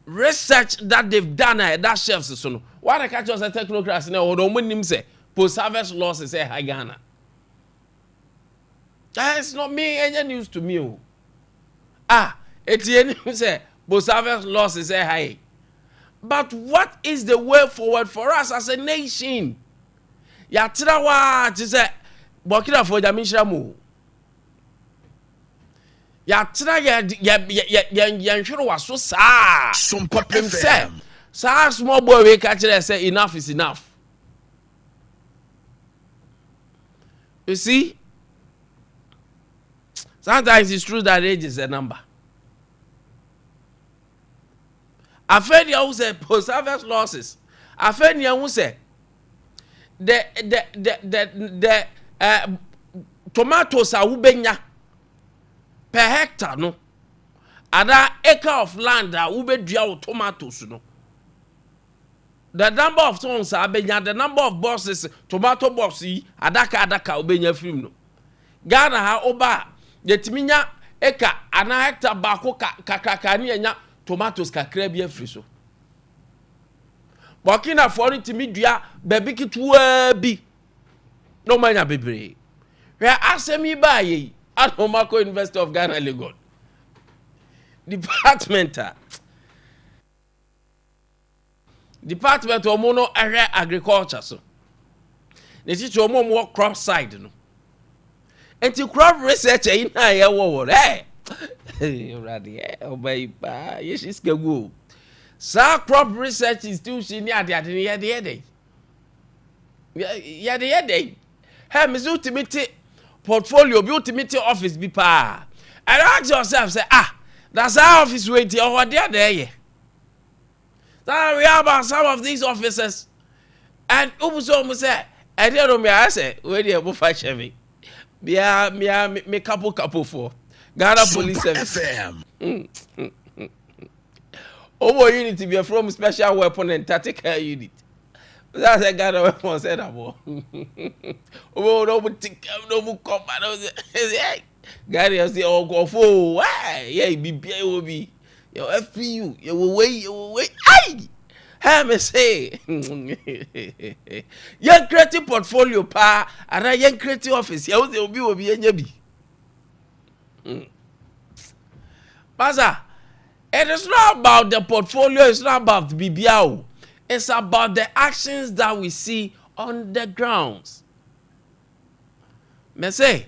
research that they've done at that shelves so no what I catch us a technocrats now or don't win say post harvest losses say hi Ghana. That's not me any news to me. It's any say post harvest losses say hi. But what is the way forward for us as a nation? Ya trawa to say Burkina for Jamaica mu. Ya tra ya sure was so sa Sompa FM. Sa small boy we catch say enough is enough. You see, sometimes it's true that age is a number. I've heard you say post-harvest losses. I've heard you say the tomatoes are ubenya per hectare no. Ada acre of land that ube dua tomatoes no. The number of tons are benya, the number of boxes, tomato boxes, adaka ubenya film no. Ghana ha oba yetiminya acre ana hectare bako kakakani enya tomatoes kakra bi afri so. Burkina for timi dua baby kitwa bi. No manya bebre. Where asemi ba ye at Omako University of Ghana Lagos. Department of Mono Area Agriculture so. The teacher omo work crop side no. Enti crop research in na ye wo already obey pa yes is go. Sa crop research institution ni ade yede. Hey me ultimate portfolio be ultimate office bi pa. And ask yourself say that's our office wait or there. That we have about some of these officers and ubuso say I don't know me I say where dey go fight Chevy. Me couple for Ghana Police Service. Over unit to be from special weapon and tactical unit. That's a Ghana weapon said about. Oh, no combat. Ghana say, oh, go for why? Yeah, be your FPU, you will wait. Aye! Have me say, young creative portfolio pa, and a young creative office. You will be a nyabi. Maza, it is not about the portfolio, it's not about the BBL. It's about the actions that we see on the grounds. Me say,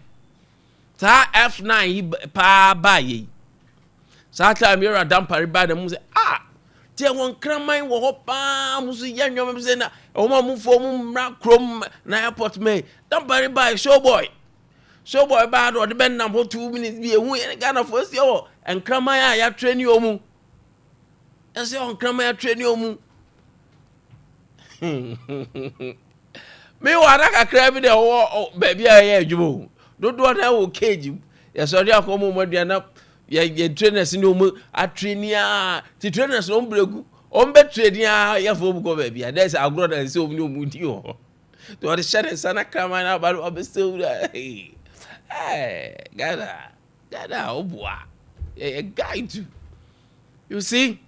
ta F9 pa baye. Sa time you're a damper by the music. Tia won kramai wo pa musu yanyo me say na o ma mu fo mu mra krom na airport me damper by show boy ba do de ben nam 2 minutes bi ehu en Ghana for see o en kramai ya train omu en say on kramai ya train omu me wa na kakra bi de o ba bia ya adwumo dodo na wo cage ya sorry akomo modua na ye trainers ni omu atrainia ti trainers no bregu o mbe trainia ya fo bu ko ba bia there's agro that say omu ni omu di o to the share sana kama na ba obestill Gada obua a guide to you see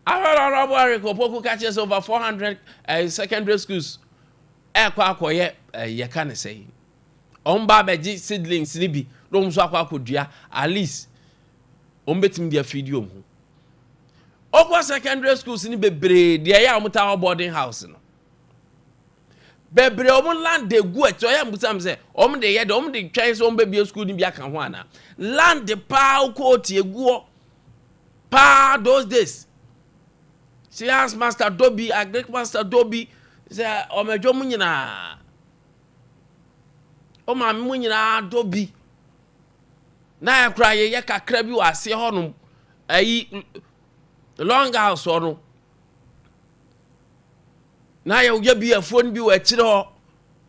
our Poku catches over 400 secondary schools ye can say omba beji seedlings ni bi no so akwa kodua at least ombetim dia video mu okwa secondary schools ni bebre dia ya omuta boarding house no bebre omu land de gu eto ya mbutam se omu de ye de omu de twan so omba bia school ni bia kan ho ana land pa ko tie gu pa those days science master Dobi agric master Dobi say omejo mu nyina o ma mu nyina Dobi na yakra ye kakra bi wase honum ayi long house ono na ye bi afon bi wa kire ho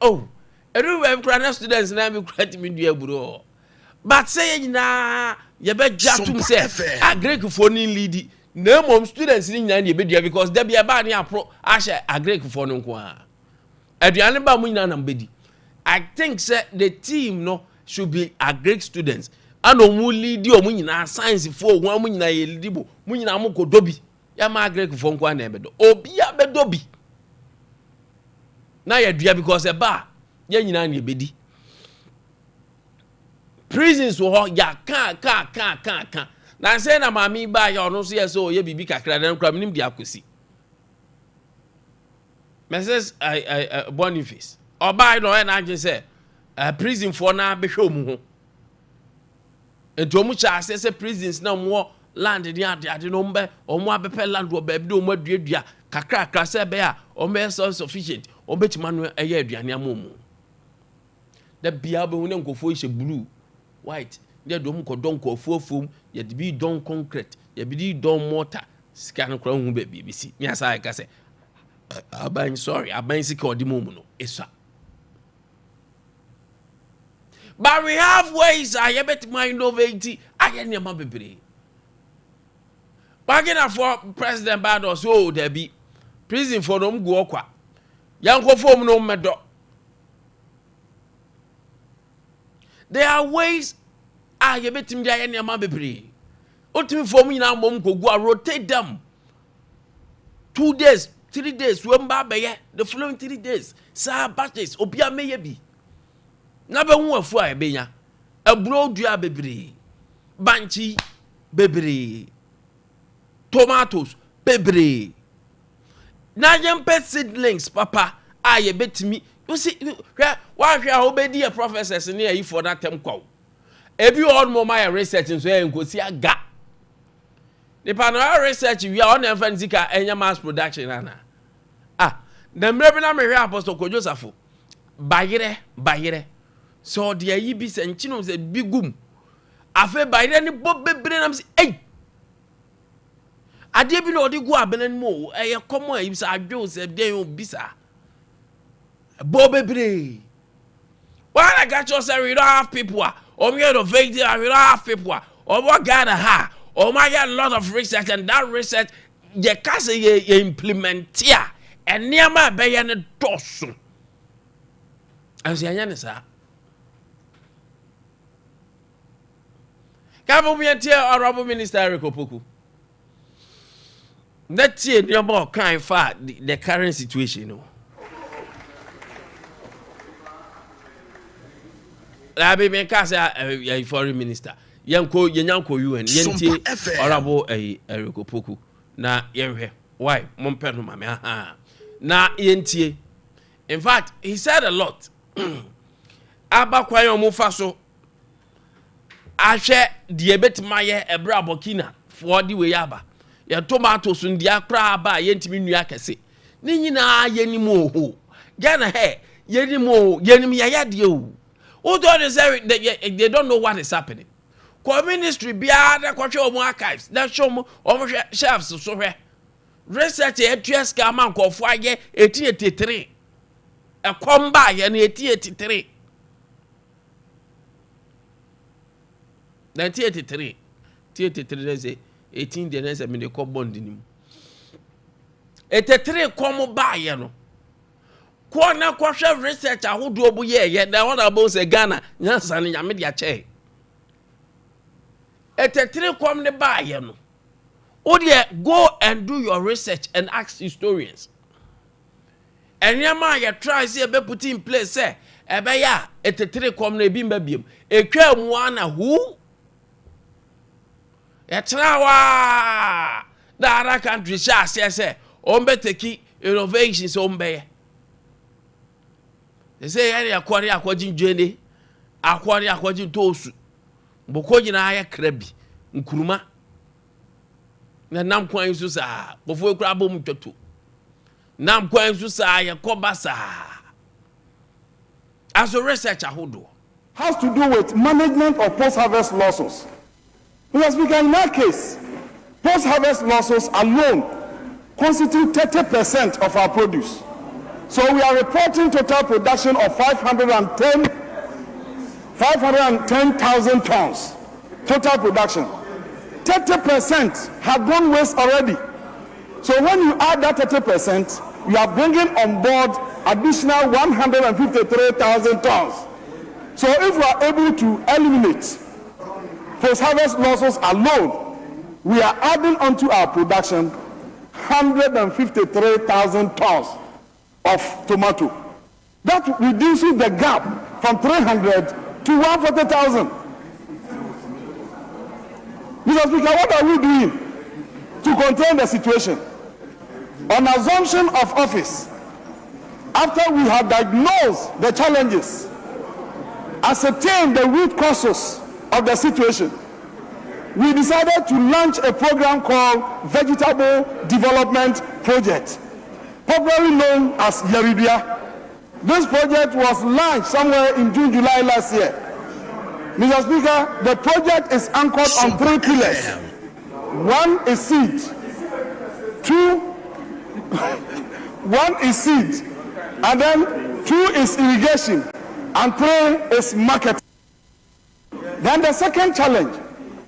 oh everywhere kra students na bi kra timi dua buro but say nyina ye be jatum say agric phone lead na mom students ni nyina ye be dua because there be e ba ni apro ahye agric phone nko a aduane ba mu nyina na mbedi I think say the team no should be agric students ano mu lead omu nyina science fo ho omu nyina ye lidibo mu nyina mo kodobi ya ma Greek fo nko na ebedo obi abedobi na ye dua because e ba ya nyina na ebedi prisons wo ya kan na say na mami ba ya ono so ye so ye bibi kakra na nkra minim di akosi Mrs. Boniface oba no e na age say prison for na behwe omu ho entomu cha say prisons na mo land ni ade no mbe omo abepe land wo ba bi omo aduadua kakra say be a omo so sufficient obetima no eye aduane amomu da bia be hu ne nkofo ise blue white de dom ko don ko fuofum ye de bi don concrete ye bi don mortar sika no kra hu be bibisi mi asa ka say aban sorry aban sika odi momu no esa. But we have ways I bet my innovate I near my baby. Bargain for President Bado so there be prison for them go kwa. Young form no medo. There are ways I bet him there near my baby. Ultimate for me now mom go rotate them 2 days, 3 days, when baby the following 3 days. Sa batches obia may be. Na be hu afu a be nya aburo dua bebre banchi bebre tomatoes bebre na yempe seedlings papa a ye betimi you see wa hwe a obedi a professors ne ayi for that term kwa ebi on mo my research so e nkosi aga the panel research we are on enfanzika enya mass production ana na mre bi na me hwe apostle Kojosafo bayire so de ayi bi se nchino se bigum afa bayire ni bo bebre na se ei ade bi no odi gu abenan mo eye komo ayi se adwo se den obisa bo bebre why I got you say we don't have people or we don't have people or what gather ha or my get a lot of research and that research ye ka say ye implement here and near my be ye ne doso and say anya ne sa Honorable Minister Eric Opoku. Let's see the more kind for the current situation. No. I be make us a foreign minister. Yanko UN. Yenti Honorable Eric Opoku. Na yenhwe. Why? Mompe no mame. Na yenti. In fact, he said a lot. Aba kwayo mo faso. Ahwe de betima ebra bokina for the way aba ya tomatoes ndi akra aba yentimi nua kese ni nyina yenimu ho Ghana he yenim yayade o don't say they don't know what is happening ko ministry bia da kwhwe omo archives da show omo chefs so hwe research etues ka man kofo aye 1883 ekomba ye na 1883 1983 say 18 the next me ko bond ni 83 kom ba ye no ko na ko hwe research ahodo obu ye na won about say Ghana nyansa ne nyame dia che 83 kom ne ba ye no o de go and do your research and ask historians and yama you try say be put in place say ebe ya 83 kom na ebi mbabiem etwa mu ana who Etrawa the other country say ombeteki innovations ombe. They say any akwajin jene akwajin tosu mboko nyina aya krabi nkuruma na nam kwan so sa bofo ekura bom twato nam kwan so sa ya kobasa as a research ahodo has to do with management of post-harvest losses. Because in that case, post-harvest losses alone constitute 30% of our produce. So we are reporting total production of 510,000 tons. Total production. 30% have gone waste already. So when you add that 30%, you are bringing on board additional 153,000 tons. So if we are able to eliminate post-harvest losses alone, we are adding onto our production 153,000 tons of tomato. That reduces the gap from 300 to 140,000. Mr. Speaker, what are we doing to contain the situation? On assumption of office, after we have diagnosed the challenges, ascertained the root causes of the situation, we decided to launch a program called Vegetable Development Project, popularly known as Yaridia. This project was launched somewhere in June, July last year. Mr. Speaker, the project is anchored on 3 pillars. 1 is seed. 1 is seed. And then 2 is irrigation. And 3 is marketing. Then the second challenge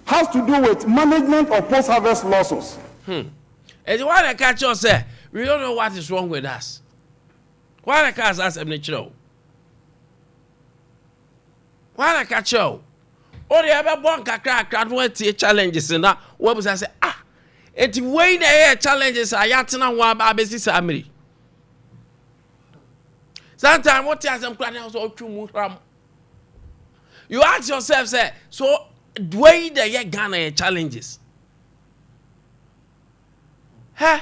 has to do with management of post-harvest losses. And why the catch us say we don't know what is wrong with us. Why the catch us natural? Why the catch you? Or the other one crack what challenges and that what was I say it's way the challenges are yatina one babesi samri. Sometimes what you some clan house or muram. You ask yourself, say, so way the Ghana challenges. Huh?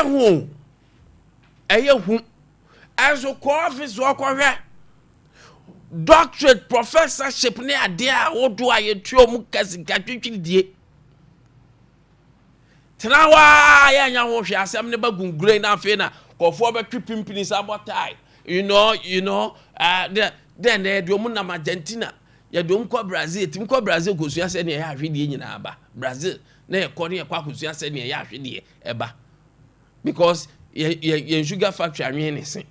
Who? As a co-office work doctorate professorship near there, what do I tell Mukas die? Tanawa, ya wash, I am never going grain and fena, or for a tripping pins about time. You know, then they do Argentina. You don't call Brazil, Tim call Brazil, because you are sending a half in Aba. Brazil, nay, according to Quacus, you are sending a half in Eba. Because your sugar factory, I mean, anything.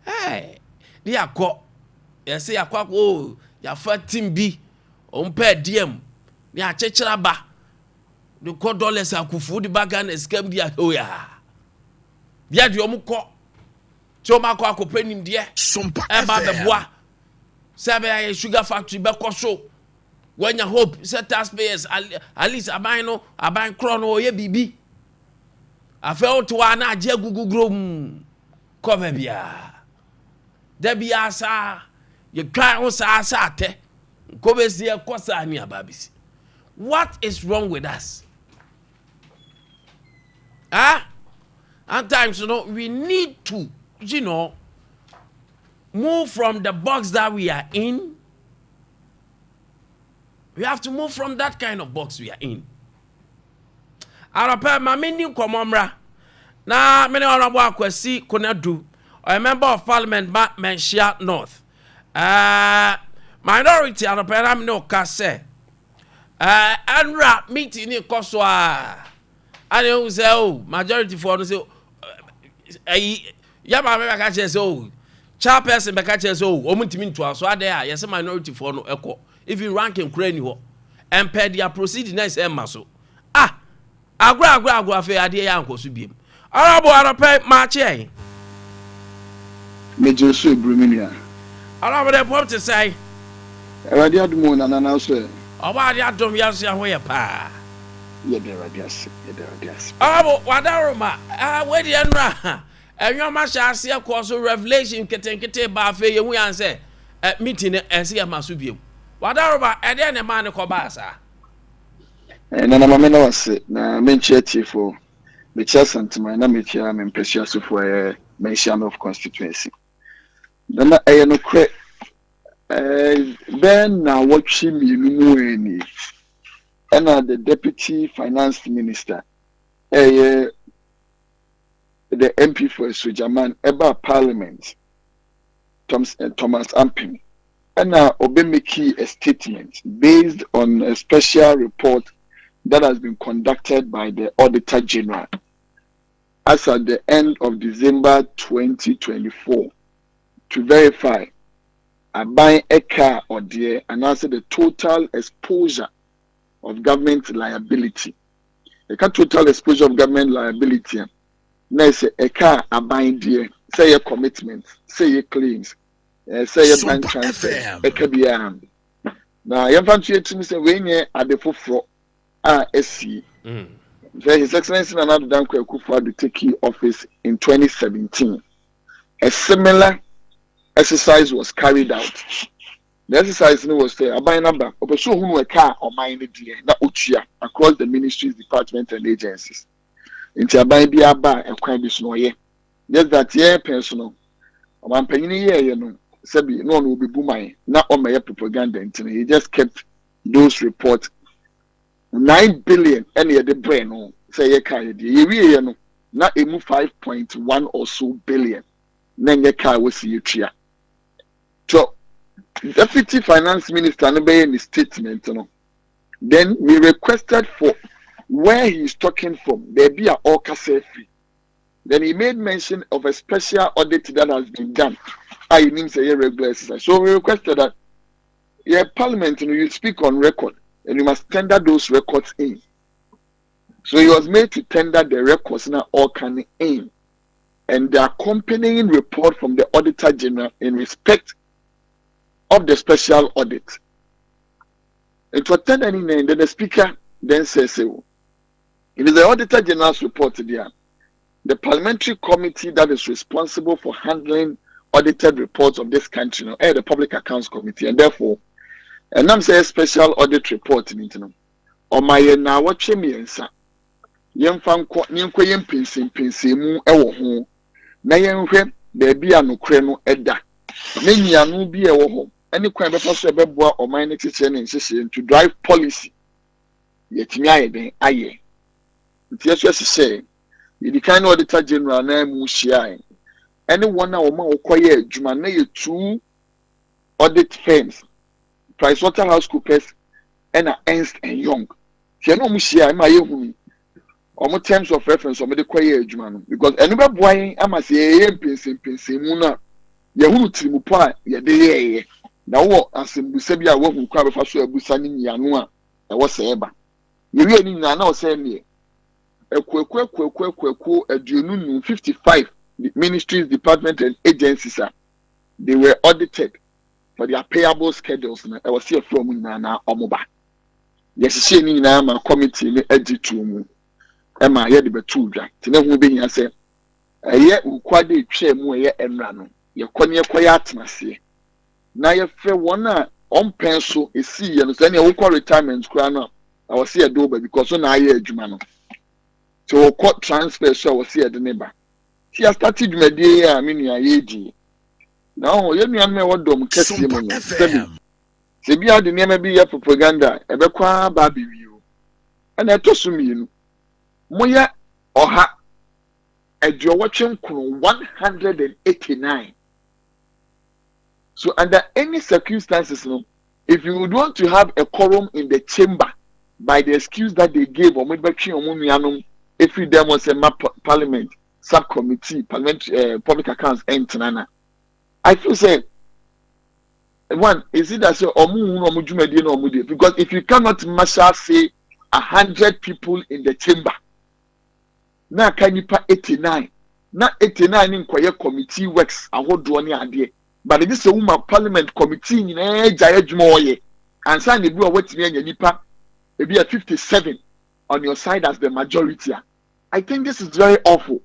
Hey, they are caught. You say, I quack, oh, your fat team B, on per diem. They are Chechalaba. The $4 are kufu the bag and escape the Atoya. The Adiomuko. So my quack open him dear. Sompa About the bois. FM. Sabe sugar factory Bekoso. When you hope, set taxpayers, at least a buying chrono, ye bibi. I fell to an idea Google groom. Come here. Debbie asa. You cry on Sate. Come see a cosa near babies. What is wrong with us? At times, we need to, move from the box that we are in. We have to move from that kind of box we are in. Arapa mamini komomra. Na many honorable akwesi Konadu, a member of parliament Menshia North. Minority arapa no kase. Anra meeting in Koswa. And you say, oh, majority for no say, Yama catches oh, chairperson catches oh, omuntimin to us. So there, yes, minority for no echo. If you rank in crane, and pay their proceeding nice muscle. Agua fe ade yanko so biem. Arabo arapay mache. Major so bruminia. Arabo de pop to say. Eradi adumo na na so. Oba ade adom yanso ya hoye pa. Ye de radias. Arabo wadaroma. We de enra. Enwoma sha ase ko so revelation ketenkete ba fe ye hu yan say meeting ense ya maso biem. Wadaroma ede ne man ko ba sa. Na mama na wase na menchia tifo mechia santima na mechia mempesua sofo mention of constituency na no kre ben na watchi mienu eni na the deputy finance minister the MP for Sujaman eba parliament Thomas Ampim and obemeki a statement based on a special report that has been conducted by the Auditor General as at the end of December 2024 to verify a buying a car or dear and answer the total exposure of government liability. The total exposure of government liability. Now say a car a buying dear, say your commitment, say your claims, say your bank transfer, Now, young fancy to me say, when ye at the forefront, SC. His Excellency Nana Dankwa Akufo-Addo to take office in 2017. A similar exercise was carried out. The exercise was a buy number of a show who were car or mine na Uchia across the ministries, departments, and agencies. Into a buy be a bar and crime is no ye. Just that ye personal. One penny year, you know, Sabi, no one will be booming, not on my propaganda. He just kept those reports. 9 billion any of the brain no say ye carry the ye no na emu 5.1 or so billion na ye car we see tria. So Deputy Finance Minister no be in his statement no. Then we requested for where he is talking from. There be a all free. Then he made mention of a special audit that has been done. I mean say regular exercise. So we requested that Parliament you speak on record. And you must tender those records in. So he was made to tender the records now all can in. And the accompanying report from the Auditor General in respect of the special audit. It was tendered in, and then the Speaker then says, so, it is the Auditor General's report there. The parliamentary committee that is responsible for handling audited reports of this country, the Public Accounts Committee, and therefore, and I'm saying special audit report in it. Or my now watch me and son. Young fan Ninko Yen Pinsimu Ewo home. Na yen there be a no creno edda. Many are no be a home. Any crime before Sebeboa or my next session to drive policy. Yet me aye. It's just say, the kind of auditor general name Mushia. Anyone now more quiet, Jumane 2 audit firms. PricewaterhouseCoopers and Ernst and Young. She no mushia my yehuni. Omo terms of reference omo de kwaye adwuma because anybody boy ama say pinsin mu na yehunu tirimu pa ye de ye na wo asembusa bi a wo hu kwa befa so abusa ni nyano a e wo se eba ye wi ni na o se ne ekweku aduonu 55 ministries, departments, and agencies they were audited for their payable schedules. I was here from Nana Omoba. Yes, she ni na ma committee ni editu mu. Emma ye de betuja. Tene hu be nya se eye ukwade twa mu eye emra no. Ye konye koya atmase. Na ye fe won a ompen so esi ye no se na wo retirement kura no. I was here do because na aye adwuma no. So court transfer so I was here the neighbor. She has started my day I mean ye now, you know, me what dom kesi mo no. Sebi ade ne be ya propaganda e be kwa ba bi wi. Ana to so mi no. Moya oha ejo watchen 189. So under any circumstances no, if you would want to have a quorum in the chamber by the excuse that they gave or maybe if you them was a parliament subcommittee public accounts and I feel say one is it that say because if you cannot marshal say 100 people in the chamber, now can you pay 89? Now 89 in quiet committee works and what do any idea? But this is a woman parliament committee in a judge more and sign the blue what me nipa maybe a 57 on your side as the majority. I think this is very awful.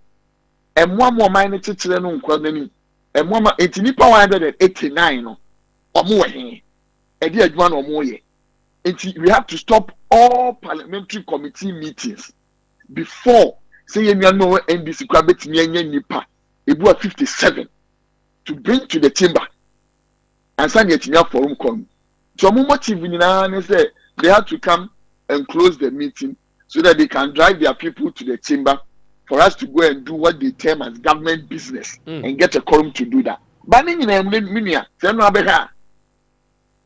And one more minor teacher no kwani and one it's nipa 189 no omo he e dey adwuma no omo ye. We have to stop all parliamentary committee meetings before say you know NDC kwa betimi anya nipa ebu 57 to bring to the chamber and sign the tinya forum come. So mo motive ni na say they have to come and close the meeting so that they can drive their people to the chamber for us to go and do what they term as government business and get a quorum to do that. But ni na minia say no abeka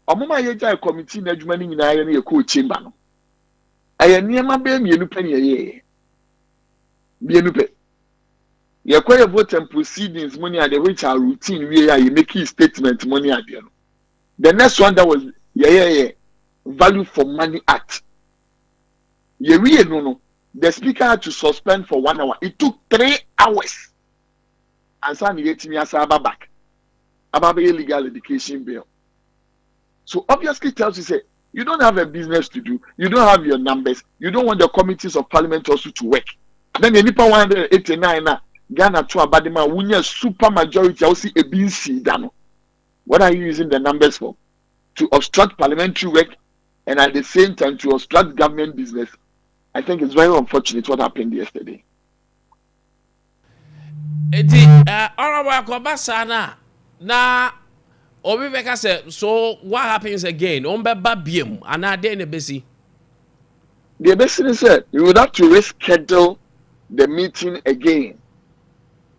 omuma ye jai committee na adwuma ni nyina ye na ye ko chamber no aye niema be mienu pe ne ye mienu pe ye kwa vote and proceedings money at the which are routine we are you make statement money at the the next one that was value for money act ye we no the speaker had to suspend for 1 hour. It took 3 hours and some yet me as back about illegal education bill. So obviously tells you say you don't have a business to do, you don't have your numbers, you don't want the committees of parliament also to work. Then the Nipa 189 na Ghana to Abadima wunya super majority also a BC dano. What are you using the numbers for? To obstruct parliamentary work and at the same time to obstruct government business. I think it's very unfortunate what happened yesterday. Honorable Kobasa na Obi Beka said, so what happens again? Ombeba biem and I didn't busy. The basically said you would have to reschedule the meeting again,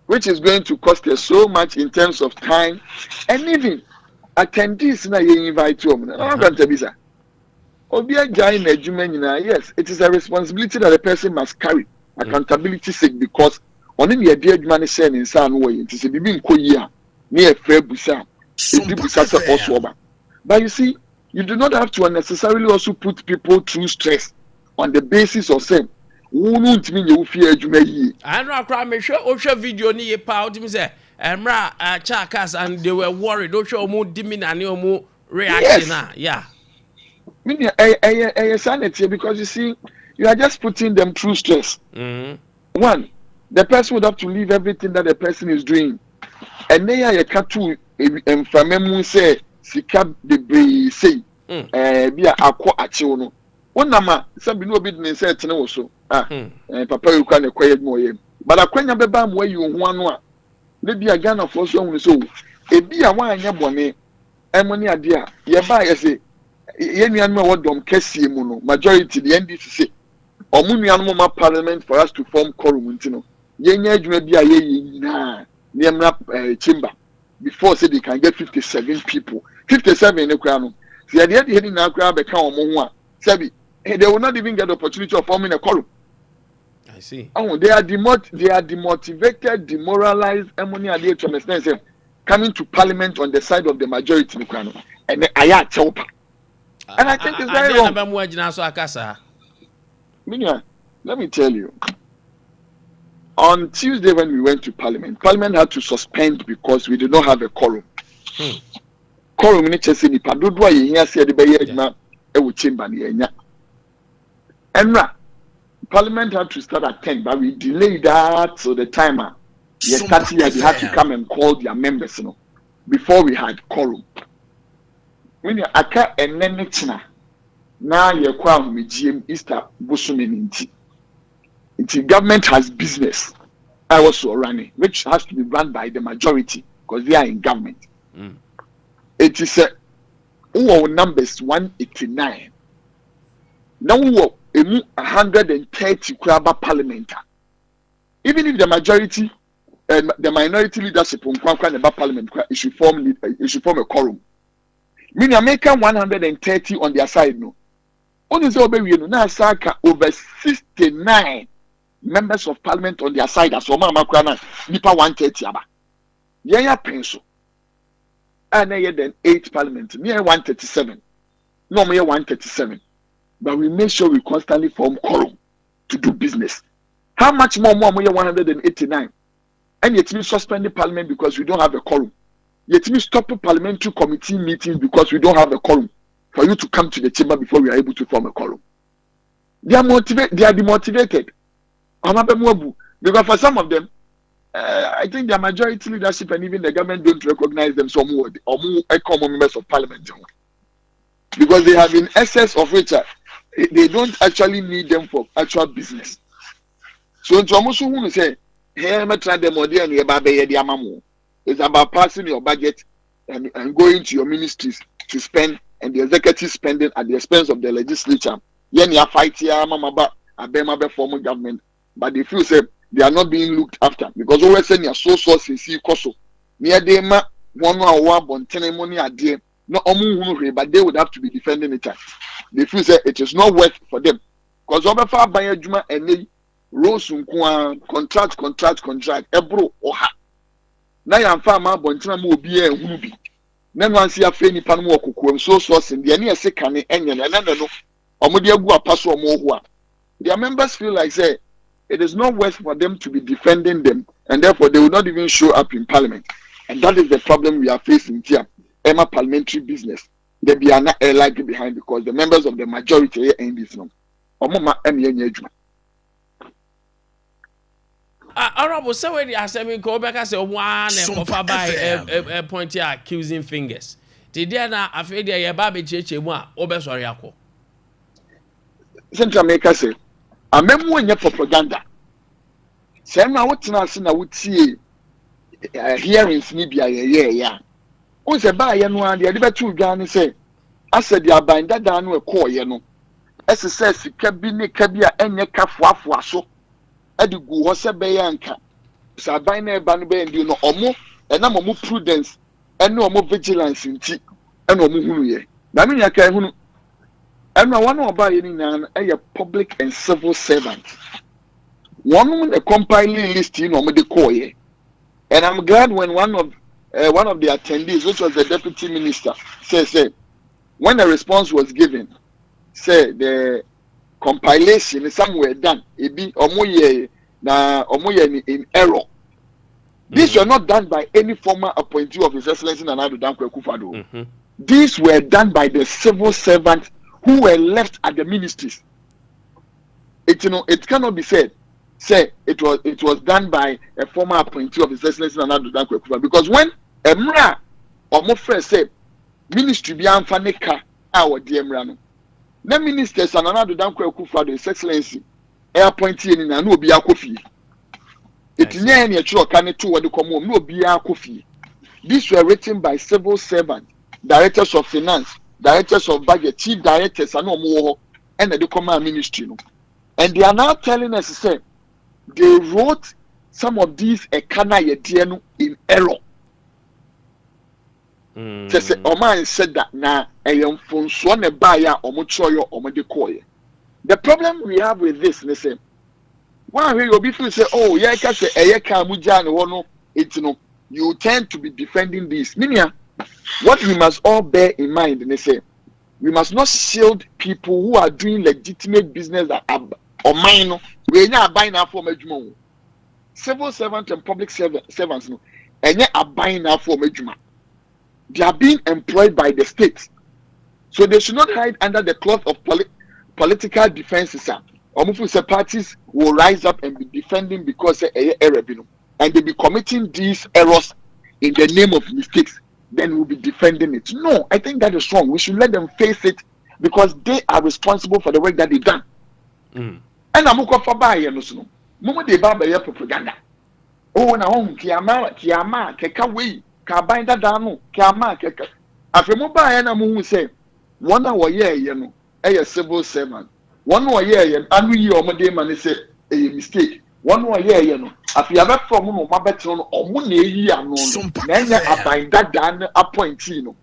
which is going to cost us so much in terms of time and even attendees na you invite you. Nkwantabisa. Obi agya na adwuma nyina, yes, it is a responsibility that the person must carry. Accountability sake because on in the idea adwuma ne share ne nsa no way. It is a bibi nko yi a na e fra busa. But you see, you do not have to unnecessarily also put people through stress on the basis of saying, won't mean you fear you. I know I show video ni pa out me say emra chakas and they were worried. Don't show more dimin and more reaction. Yeah. Meaning a sanity because you see, you are just putting them through stress. One, the person would have to leave everything that the person is doing. And they are a cartoon and famemu say sika de say bia akọ ache no wonama sabi no obi de say tene wo so papa you kwa ne kwayed mo yem but akwanya beba mo ayi ho ano a na bia Ghana for so hu so e bia wan anya bone emoni ade a ye ba ye say ye nuan ma wodom kasie mu no majority the NDC say omu nuan mo ma parliament for us to form quorum ntino ye nya adwuma bia ye yi na nemra chamber before say they can get 57 people. 57 in the crown. See, at the end, heading now, grab a cow more. Sabi, they will not even get the opportunity of forming a quorum. I see. Oh, they are demotivated, demoralized, and to understand coming to parliament on the side of the majority in the crown. And I are chopa. And I think it's very wrong. Minya, let me tell you. On Tuesday, when we went to Parliament had to suspend because we did not have a quorum. Quorum in Chelsea, Padudwa, you said the Bayana, a chamber near. And Parliament had to start at 10, but we delayed that so the timer. Yes, they had to come and call their members, you know, before we had quorum. When you aka and then now you're quite with GM Easter Busumin. The government has business also running, which has to be run by the majority because they are in government. It is numbers 189. Now we 130 craba parliament. Even if the majority and the minority leadership on parliament, it should form a quorum. Meaning America 130 on their side no. Only so we now over 69. Members of parliament on their side as Oma Makrana, Nipa 130 aba. Yaya pencil. And then 8 parliament, near 137. No, near 137. But we make sure we constantly form quorum to do business. How much more 189? And yet we suspend the parliament because we don't have a quorum. Yet we stop parliamentary committee meetings because we don't have a quorum for you to come to the chamber before we are able to form a quorum. They are demotivated. Because for some of them, I think their majority leadership and even the government don't recognize them somewhat or common members of parliament because they have in excess of which they don't actually need them for actual business. So into almost who say, "Hey, I'm trying them it's about passing your budget and going to your ministries to spend and the executive spending at the expense of the legislature. Yen ya fight ya mama ba abema former government." But they feel say they are not being looked after because always saying you're so sincere koso. Near them one hour bontene money a day. No but they would have to be defending it. They feel say it is not worth for them. Because over far by a juma and they rose contract ebro oha. Now I'm far ma bontena mo be a hubi. Then once you have any panmo kuku so sauce in the any second and no omodia gua paso mo. Their members feel like say it is not worth for them to be defending them, and therefore they will not even show up in parliament. And that is the problem we are facing here. Parliamentary business. there be an like behind because the members of the majority in this no. Omoma emiye adwuma. Honorable, so when you say me go back as a one and by pointy accusing fingers. Did you na afraid ya baby cheche mu a obesori akọ? Central America say, amemu nye propaganda. Say na wotina ase na wotie hearings ni bia ya. O se ba ye no ande de betu dwa ne say, ase de abanda da no ekoye no. Ese sika bi ne ka bi a enye kafoafo so. Edi gu ho se be yanka. Sa aban na eba no be ndi no omo na mo prudence ene omo vigilance nti ene omo hunu ye. Na me nya ka hunu and one of a public and civil servant. One the compiling list, the call ye. And I'm glad when one of the attendees, which was the deputy minister, said when a response was given, say the compilation is somewhere done. It be omoye in error. These were not done by any former appointee of His Excellency Nana Ado Akufo-Addo. These were done by the civil servants who were left at the ministries. It cannot be said it was done by a former appointee of His Excellency Nana Ado Akufo-Addo, because when Emra or Mofre said ministry be anfaneka our Emra no, the ministers and Nana Ado Akufo-Addo His Excellency appointee ni na no obi akofi. It nya any chiro kan to wode komo no obi akofi. These were written by civil servants, directors of finance, directors of budget, chief directors, and the command ministry. And they are now telling us, say, they wrote some of these ekana in error. Say, Oman said that now, the problem we have with this, they say, one way you people say, oh, yeah, you tend to be defending this. Meaning, what we must all bear in mind, they say, we must not shield people who are doing legitimate business that are or minor. We are not buying our form of civil servants and public servants, no, and yet are buying our form of they are being employed by the state, so they should not hide under the cloth of political defenses. Or parties will rise up and be defending because error, and they be committing these errors in the name of mistakes. Then we'll be defending it. No, I think that is wrong. We should let them face it because they are responsible for the work that they've done. And I'm going for buy no. Moment they buy propaganda. Oh, na home kiama keka we ka bind that down kiama keka. After mobile na mu say one hour year no a civil servant. 1 more year and we or my man say a mistake. 1 more year no. If you have from no mabetron or money year no na bind that down appointee no.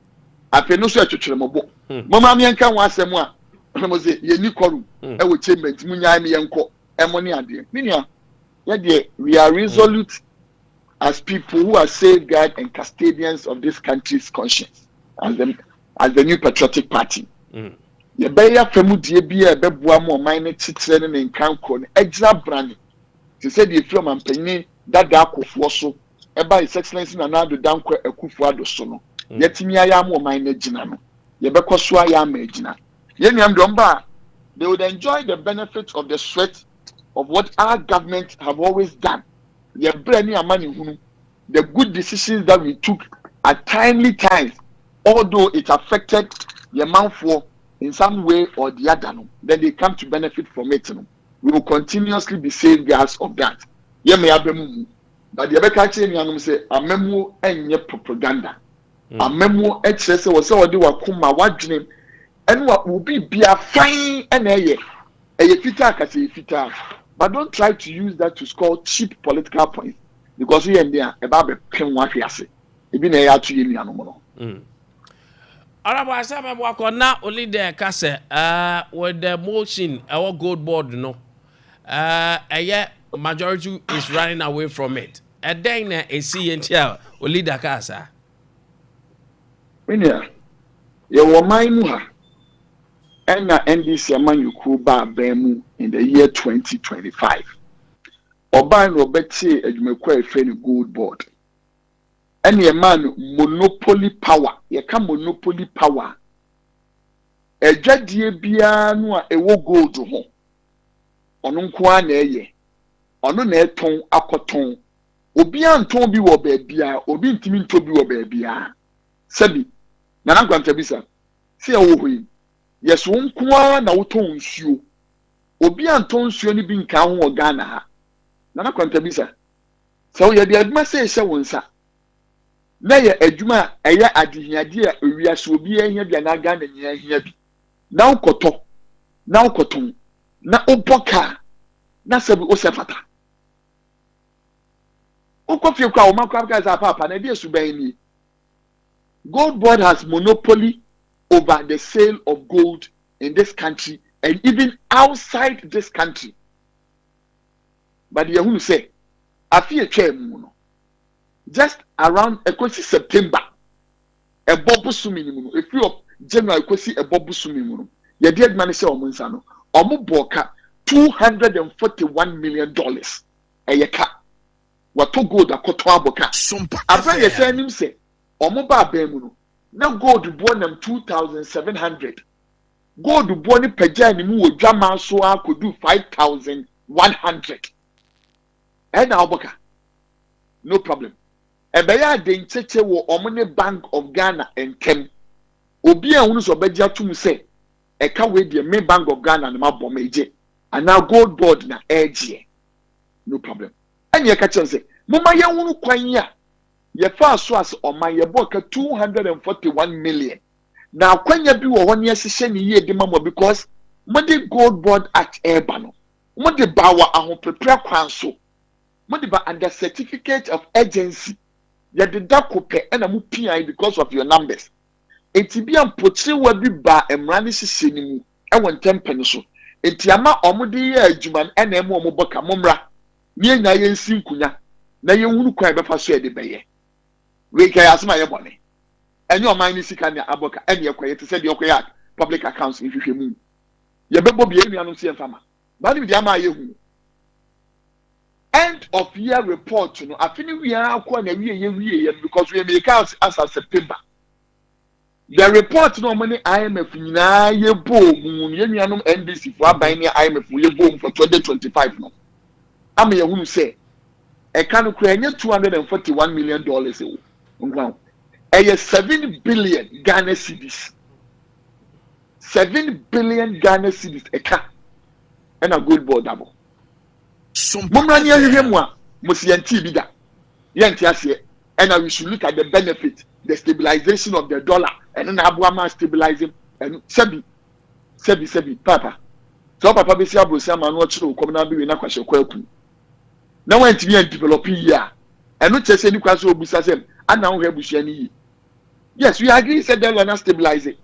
Afi no so atwetweremo. Mama me nka ho asem a mo say ye ni korum e wo chamber munya me yenko e mo ne ade. Minia we are resolute as people who are safeguard and custodians of this country's conscience as the new patriotic party. Ye beya famudie bia e beboa mo man ne titre ne nkanko ne agira brand. She said the film and penny that akofo so e ba His Excellency Nana Ado Akufo-Addo so no. Yetimi aya mo man ne gina no. Ye bekoso aya ma gina. Ye niam domba they would enjoy the benefits of the sweat of what our government have always done. Ye brani amani hunu. The good decisions that we took at timely times, although it affected the man for in some way or the other, no, then they come to benefit from it. No. We will continuously be safeguards of that. Ye me abemu, but the other chain yanum say amemu enye propaganda. Amemu echese wo se odi wakuma wadwene enu wa obi bia fine ene eye fita akase fita. But don't try to use that to score cheap political points because here and there about be pen wa hwiase. Ebi na ya to ye nuanom no. Alaba asaba wako na only there kase with the motion our gold board no majority is running away from it. And then a CNTL only the kasa. Minia ye wo man mu ha enna NDC amanyuku ba bemu in the year 2025. Oban Robeti adwumekwa efe ni gold board. And a man monopoly power. You can monopoly power edwadie bia no a ewo gold ho ono nko a na eye ono na eton akoton obi anton bi wo baabia obi ntimi nto bi wo baabia sabi Nana Nkwantabisa se ya wo hoyi yeso nko a na woton nsuo obi anton nsuo ni bi nka ho Ghana ha Nana Nkwantabisa so ye de aduma se hye wonsa na ye adwuma eye adehiade a ewiase obi ehia bia na Ghana nyia ehia bi na ukoto na ukoton na oboka na sabi osefata ukofie kwa omakwa za papa na de suban ni Gold Board has monopoly over the sale of gold in this country and even outside this country. But you who say, I feel just around September, a bobu suminimuno. If you January a bobu suminimuno, your dear man say Omunsano, Omuboka $241 million. A yaka. What to gold a cotton boka. Sompa After you say him say. Omoba bemuno na gold bo nam 2,700 gold bo ni pagya ni mu odwama so akodu 5,100 na oboka no problem ebeya de ncheche wo omone Bank of Ghana entem obi ahunu so begya tum se eka we de me Bank of Ghana na mabom eje ana Gold Board na eje no problem anya ka chense moma ye hunu kwan ya ye fa so as oman ye boka 241 million na kwanya bi wo hone yesehye ne ye de mamo because mode Gold Board Act eba no mode bawa ahoprepre kwan so mode ba under certificate of agency ye de da kope na mu pia because of your numbers enti am potre wa bi ba emra ne hyehyɛ ne mu won tempen so enti ama omode ye adwuman na emu omoboka momra ne nya ye nsi nkunya na ye hunu kwan befa so ye de beye we kaya asma ye bone enyo man ni sika ne aboka ene ekwaye te se de okoya public accounts ni hwehwe mu ye bebo bi enu anu se mfama ba ni bi ama ye hu end of year report no afini wi akọ na wi ye because we make out as of September the report no money IMF nyina ye bom ye nuanom NDC for aban ni IMF ye bom for 2025 no am ye hunu se e kan kura enye $241 million e ngwan eye 7 billion Ghana cedis 7 billion Ghana cedis e ka na Gold Board abo mumra ni ahwehwe mu a musianti bi da yenti ase and we should look at the benefit the stabilization of the dollar and na abo ama stabilizing and sebi papa so papa be si abrosi ama no chiro kom na be we na kwahye kwaku na wanti bi develop here eno chese ni kwaso obusa sem ana ho hebusua ni yi yes we agree said the dollar stabilizing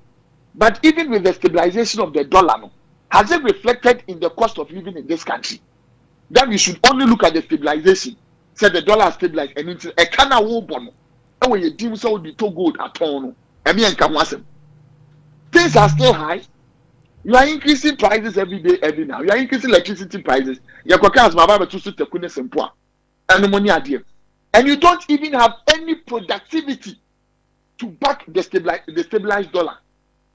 but even with the stabilization of the dollar no has it reflected in the cost of living in this country that we should only look at the stabilization said the dollar stabilized and into a kana wo bono and when you dim so the to gold at all no and me enka wasem things are still high. You are increasing prices every day, every now. You are increasing electricity prices. You are and money idea. And you don't even have any productivity to back the stabilized dollar.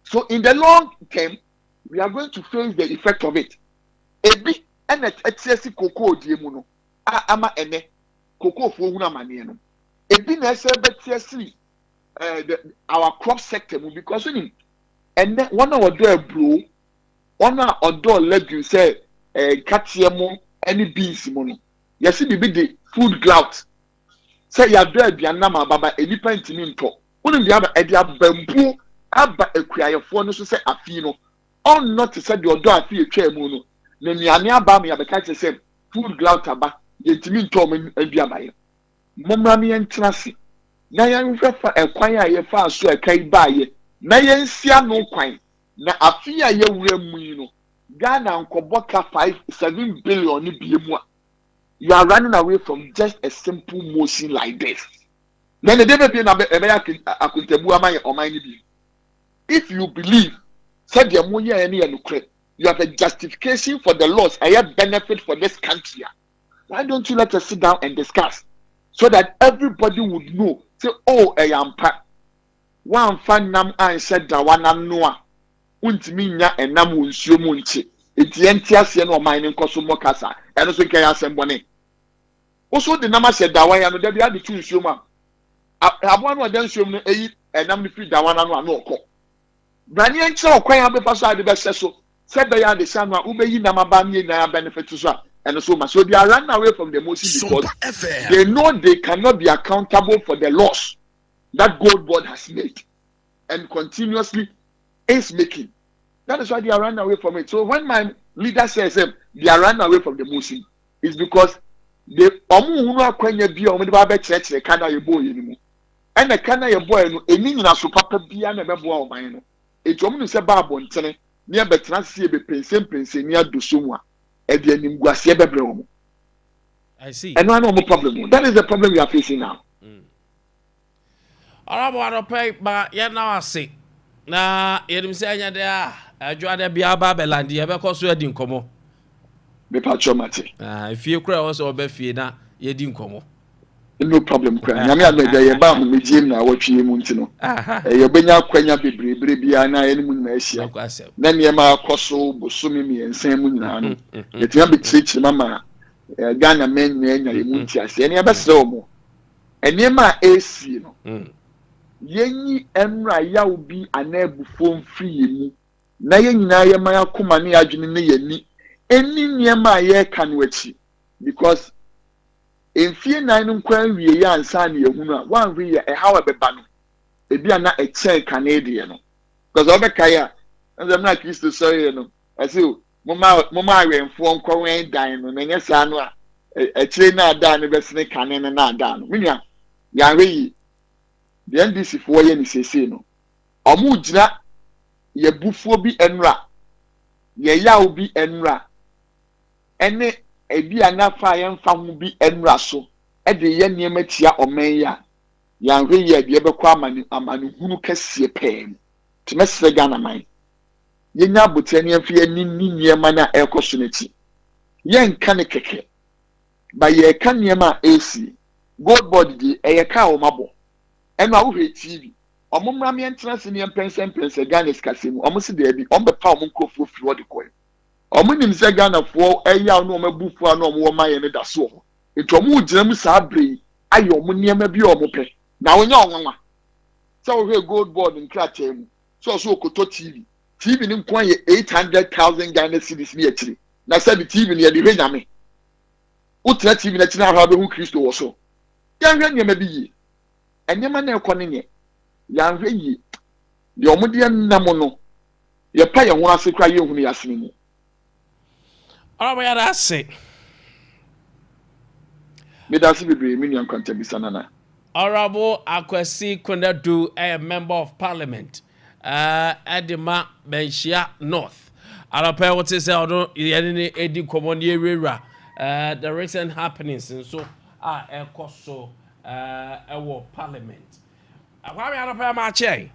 So in the long term, we are going to face the effect of it. Ebi ene etiesi cocoa diemuno. Ama ene cocoa for una manieno. Ebi na ese betiesi our crop sector because and one of our bro. One or legume say katiemo any beans money. Yes, it be the food glut. Say ya bread ya nama baba any pint minto. Wouldn't the other idea bamboo abba a cry for no say afino. All not to say your door fee a chair mono. Then ya near bami abacate say food glut aba yet minto and diabai. Mommy and trassi. Nayan refer a choir ye fast so a kai by Nayan sia no quine. Na afia ye wuremu yi no Ghana nkoboka 7 billion ni biemu. You are running away from just a simple motion like this. Then the devil be na akuntebu amanye oman ni bi. If you believe said the money any you have a justification for the loss, I have benefit for this country. Why don't you let us sit down and discuss so that everybody would know? Say, oh, I am pa. One fan nam and said that one am noa. untimi nya enam wonsuo mu nche enti entiase no man nkoso mo kasa eno so nkan asembone oso de nama se dawan ya no da bia de tu nsuo mu abo anu adan nsuo mu no eyi enam no fi dawan anu anu okọ brani enche okwan abefa so ade be so se be ya de sanu a ubeyi nama ba mi na benefit so and so much. So they are running away from the motion because they know they cannot be accountable for the loss that Gold Board has made and continuously is making. That is why they are running away from it. So when my leader says they are running away from the motion, it's because they and the kind of boy no eni na so papa bia na bebo o man no etom no se ba abontene ne betrasie be pense ni adosomwa e de anim guase bebre wo. I see. And no problem. That is the problem we are facing now. Arabo arope ba ye na ase na yedim se anya de adwa de bia ba belandi ye be koso adi nkomo Me patcho mate. Fie kura wo so oba fie na ye di nkomo. No problem kura. Nyame anaga ye ba mu jim na watwie mu ntino. Ye benya kwanya bebre bia na ye mu na ahia. Na ne ma akoso bosumi mi ensan mu nyina no. Ye tia be chichi mama Ghana men nya ye mu ntia se. Ne be sere mo. Ene ma AC no. Yenyi emra yawo bi anabufo mfiri mu. Na ye nyina ye ma yakoma ne adwene ne yani. Eni niema ye kanwachi because enfie nan nkwan wie ya ansa na yehunu a wan hwe ye hawa beba no ebia na echen kanadie no because obeka ya nzem na Kristo sorry no ase mama awenfo nkwen dan no nenye sa no a ekire na ada no besene kanene na ada no menua ya hwe yi the NDC fo ye ni sese no omu gina ye bufuo bi enra ye yawo bi enra ene ebi anafa ye mfa ho bi enra so e de ye niam tia omen ya hwe ye de ebekọ amani hunu kase pem temesre Ghana man ye nya botani amfi ye ni niam na ekoso nachi ye nka ne keke ba ye ka niam a AC Gold Board di ye ka o mabo eno a wo hwe TV omumra me entrance ne pense Ghana skase mu omo se de bi ombe pa omo nkofo fi wo de koy omunim se Ghana fo eya no mabufu ano omo ma ye ne da so eto omo gina mu sa abre ayo omo niam bi omo pe na wonya onwanwa se wo hwe Gold Board nkrata mu so okoto TV ni nkwan ye 800,000 Ghana cedis ni akiri na se bi TV ni ye de hwe nyame utra TV na tina ha be hu Kristo wo so ya hwe niam bi yi enyema na ekọ ne nye ya hwe yi de omo de nam no ye pa ye ho ase kra ye hu ne yasene mu. Arabo ya da se. Me da se bebre me Kwame Nkwantabisa nana. Arabo Akwasi Kondadu a member of parliament. Edema Benchia North. Arapa what is odo ye edi common ye rera the recent happenings and so ekoso ewo parliament. Kwame arapa ma che.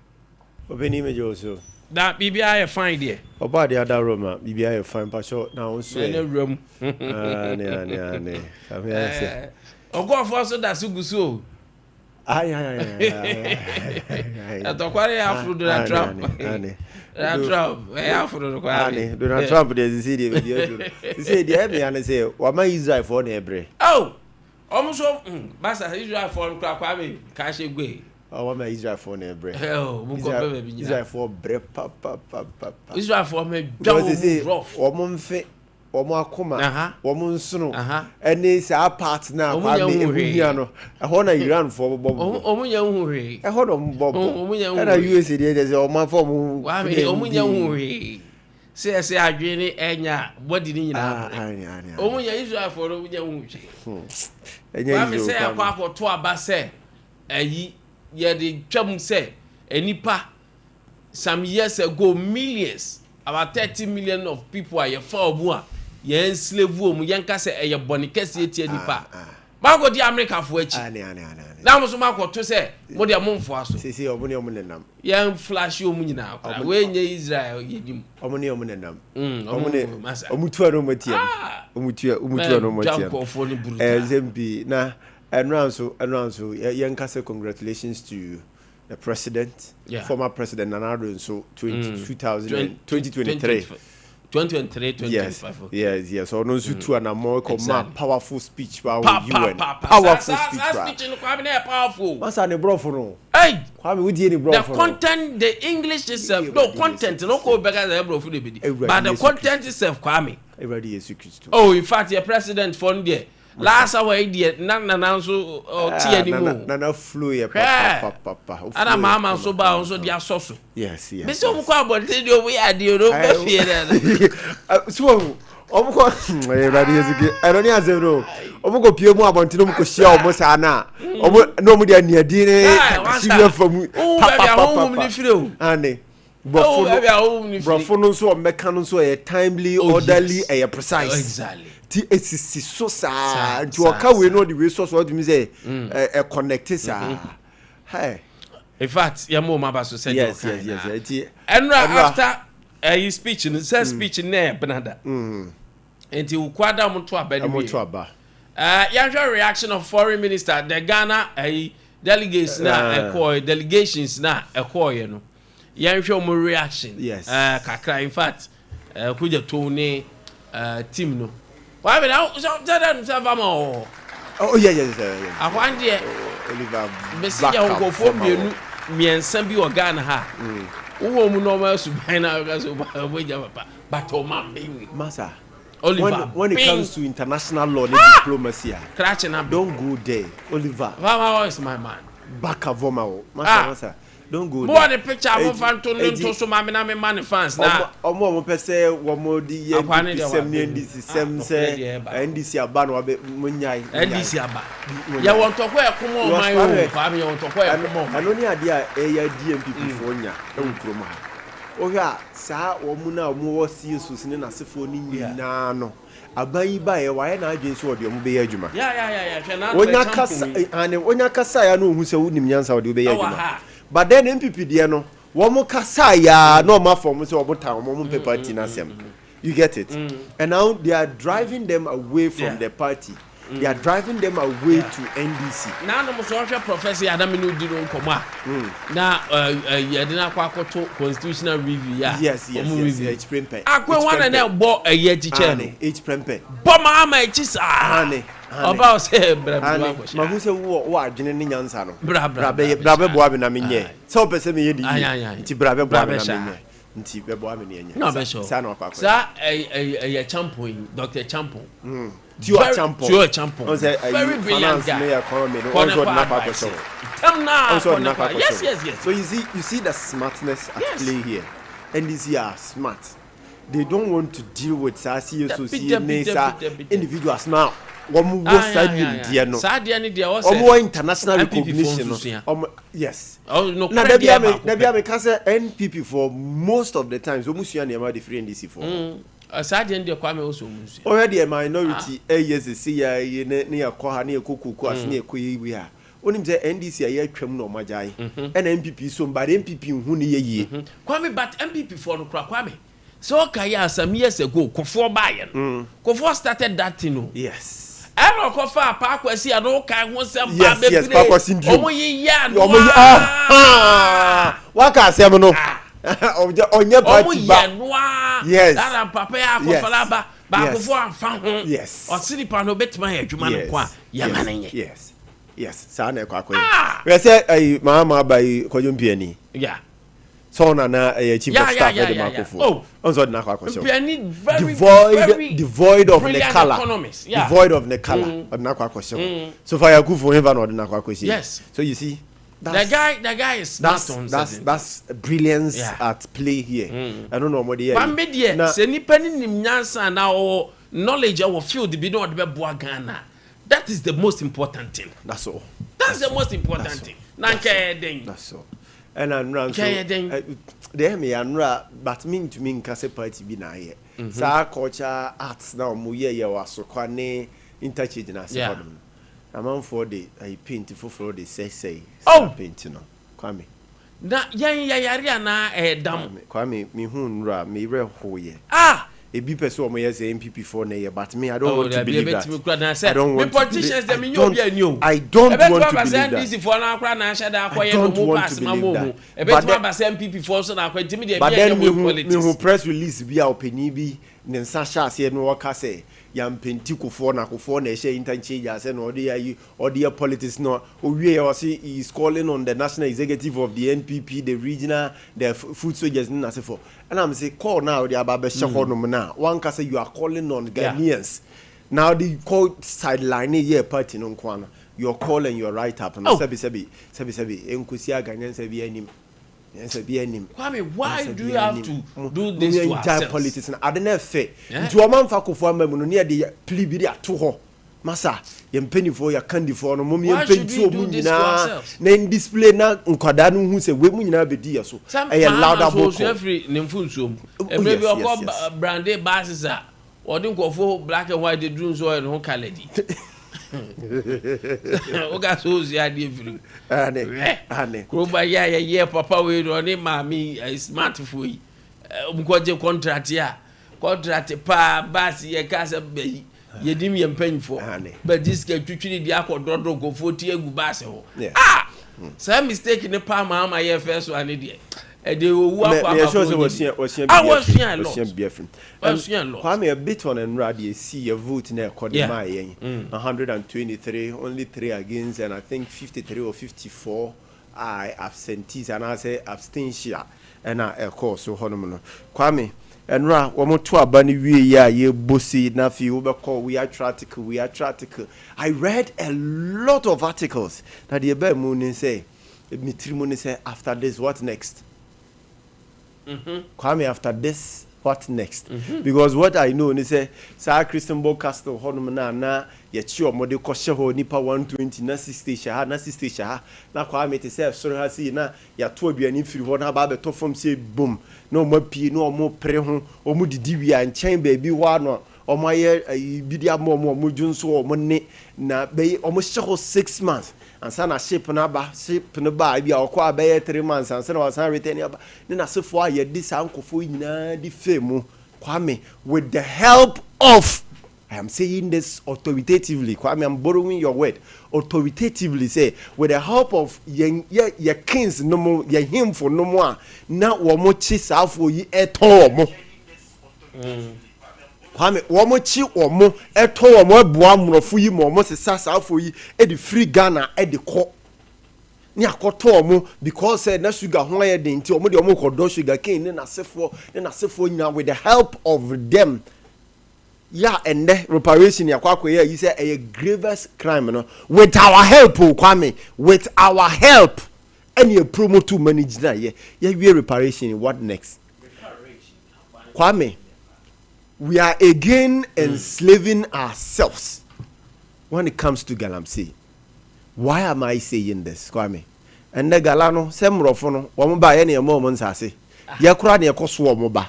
Obeni mejo so. That BBI fine there. Oba the other room, BBI fine pa so na won In the room. Ne. Come here. Ogo for so that suguso. Ay. Atokware afro Donald Trump. Donald Trump. Afro kware. Donald Trump dey see the video. He say the me and say, "Wa ma Israel for na ebre." Oh. Almost Basa Israel for kwame ka shegwe. Oh, my Israel for na ebre. Oh, Israel for bre pa. Israel for me rough. Omo mfe, omo akoma, omo nsuno. Ene sa part na kwa me ehia no. Eho na Iran for bobo. Omo nya hu hwe. Eho no bobo. Omo nya hu. Na USA dey say omo for mo. Wa me omo nya hu hwe. Say adwene enya body ni nyina. Omo nya Israel for omo nya hu hwe. Enya Wa me say akwa akoto aba say ayi ye de twam say enipa some years ago millions about 30 million of people are for mu a ye enslave mu yenka say eye boni kese etie nipa ma go di America fo achi na mo so ma ko to say mo de momfo aso sisi omo ne omo nenam ye flash omo nyina akwa we nye Israel yedim omo ne omo nenam omo ne omo tu ano matia omo tu ano matia zembi na enranso yenka say congratulations to the president, former president Nana Addo nso 2023. 2023. Yes. So no nso tu na more powerful speech ba UN. Powerful speech. Powerful. Masa ne brofo no. Hey, Kwame we die ne brofo. The content, the English itself, no content, no go better than brofo dey be. But the content itself, Kwame. Everybody is Christ. Oh, in fact, your president fund there. Last hour idiot, na so tea anymore. Na flow ya papa. Ana mama so ba on so dia soso. Yes. Me so mo kwa abonte dey we ade no be fie na. So omuko everybody is good. I don't hear no. Omuko pie mu abonte no muko share omo sa na. Omo no mu dia niadi ne siwe famu. Papa. Ane. Brofo no so meka no so a timely, orderly, a precise. Exactly. It's so sad. To oka we know the resource what me say a connected sa. Hey. In fact, your mom about to say yes. And after a speech in the speech in there, Benada. Until Quada Mutua. Your reaction of foreign minister, the Ghana delegates now delegations now a you know. Show more reaction. Yes. Kakra, in fact, could you Tony team no? Why be now? So tell them oh yes. I want you. Oliver. Bessie, you go for me and Sambi or Ghana ha. Who normal subhana but oh my baby. Massa. Oliver. When it comes to international law and diplomacy, don't go there. Oliver. Vama is my man. Baka Voma. Massa. Don't go more the picture of Fanton to so my man fans now. Omo pese womo di ye say NDC aba no be munyai NDC aba ya won to kwa ekomo man o Kwame ya won to kwa ekomo anoni ade a eya DMPP fo nya e wukrom ha o hwa saa womu na omo wo CSOs ne nasefo ni nyina no aban ba ye wa ye na adwen so ode omo be ya adwuma ya hwe na onya kasa ya no ohu se wonim nyansa ode be ya adwuma. But then MPP there no, womo kasa ya no ma form so obuta womo paper tinasem. You get it? And now they are driving them away from the party. They are driving them away to NDC. Now no so Professor Adaminu di no nkoma. Na ye de na kwakoto constitutional review ya. Yes. H prempe. Akwe wana na bo ye tiche no. H prempe. Bo ma ma echi sa. About say bra ma hu se wo adwene ne nyansa no. Bra be boa be na menye. So pese me ye di. Nti bra be boa be na menye. Nti be boa me ne enye. No be sure. Sa na kwakwa. Sa champion, Dr. Champion. Tio Champion. Very brilliant guy. Yes. So you see the smartness at play here. And these are smart. They don't want to deal with individuals now. International recognition. Yes. Now NPP for most of the times almost different NDC for. Already a minority years see near Koha near Kuku as near Kuya. Only the NDC a year trim no majai and MPP so but MPP who near ye. Kwame but MPP for the Kwame. So Kaya some years ago, Kofor Bayan. Kofor started that thing. Yes. I don't go far park where see I don't can want some yes, Papa syndrome. What can I say? No. On your party. Yes. That I'm Papa Falaba, but before I'm found. Yes. Or city pano bet my head, Yes. Sana Kwakwe. We say, Mama by Koyumpiani. Yeah. So na chief of staff of the Markofo. Oh, also na kwakosho. Devoid of the color. Devoid of the color. Na kwakosho. So for Yakufo never know na kwakosho. Yes. So you see, the guy is smart on that's brilliance at play here. I don't know what the na se nipa ni nyansa na o knowledge our field be no be boa Ghana. That is the most important thing. That's all. That's the most important thing. That's all. And I'm run so there me anra but mean to me nkase party bi na here sa culture arts na mo ye waso kwane interchange na se hodum amount for the paint for the say paint no Kwame na yan yare na dam Kwame me hu nra me re hoye Ebi person omo yes MPP for na but me I don't want to believe that. I don't want politicians them you be new. I don't want to believe that. DC for na akra na hye da akoye no mo pass na mo mu. Ebetu abasa MPP for so na akwa ntimi de be ya politics. Me who press release bi a opani bi ne nsa hye ase no waka say yam penti kofo na hye interchange ase no odi politics no owie o say he is calling on the national executive of the NPP, the regional, the food soldiers na say for. And I'm say call now the ababe hye no na one can say you are calling on Ghanaians. Now the call sideline here party no kwana. You're calling your right up and sebi enkusia Ghanaians be enim. Yes, be enim. Kwame, why do you have to do this to ourselves? Politics na adena fe. Nti o man fa kofo amamu no ne de plibiri ato ho. Masa, yempenifo ya kandifo no mom yempenti omu nyina na display na nkwada no hu se we mu nyina bedi ya so. E louder book. So every nemfunsuom. E maybe okọ branded bases a odi nkofo black and white dey do so en ho kaledi. Oga so zi ade free. Ane. Kroba ya papa we no ne mami smartphone yi. Omkoje contract ya. Contract pa bas ye ka se bayi. Yedim ye mpanyfo. But this get twitwini di akododo go 40 egu bas ho. Some mistake ne pa ma ye first one dey. They owu akwa Kwame a bit on and radi see a vote in a Kodima 123, only 3 against, and I think 53 or 54 absentees, and I say abstention, and I course so honomono. Kwame and Ra, one more 2 bunny ye bossy, nafi, overcall, we are tratical. I read a lot of articles that the Abel Moon say, Mitrimoni say, after this, what next? Kwame, after this, what next? Because what I know is say Christian Castle Honumana na yechio mode koshe ho nipa 120 na 60 shaha na Kwame te say so ha si na ya to aduani firi ho na ba be to fom say boom no mo pie no mo pre ho o mu didi wi anchen ba bi ho ano o mo ye bidia mo junso o mo ne na be o mo hye ho 6 months and sana ship no ba bia okwa be 3 months and sana was return aba ne na sefo aye di sankofo nyina di femu Kwame with the help of I am saying this authoritatively Kwame, I'm borrowing your word authoritatively say with the help of your kings no more your him for no more na wo mo chi safo yi eto mo Kwame womo chi womo eto womo abua mrofo yi mo se sasafo yi e di free Ghana e di ko ni akoto womo because na sugar ho ye den ti womo de womo kodo sugar cane na sefo nyina with the help of them and the reparation yakwa you say a grievous crime no with our help Kwame with our help any promo to manage na we reparation what next Kwame we are again enslaving ourselves when it comes to Galamsey. Why am I saying this, Kwame? And the Galano, Semrofono, Womba, any moment, I say, Yakrani, a Koswomoba.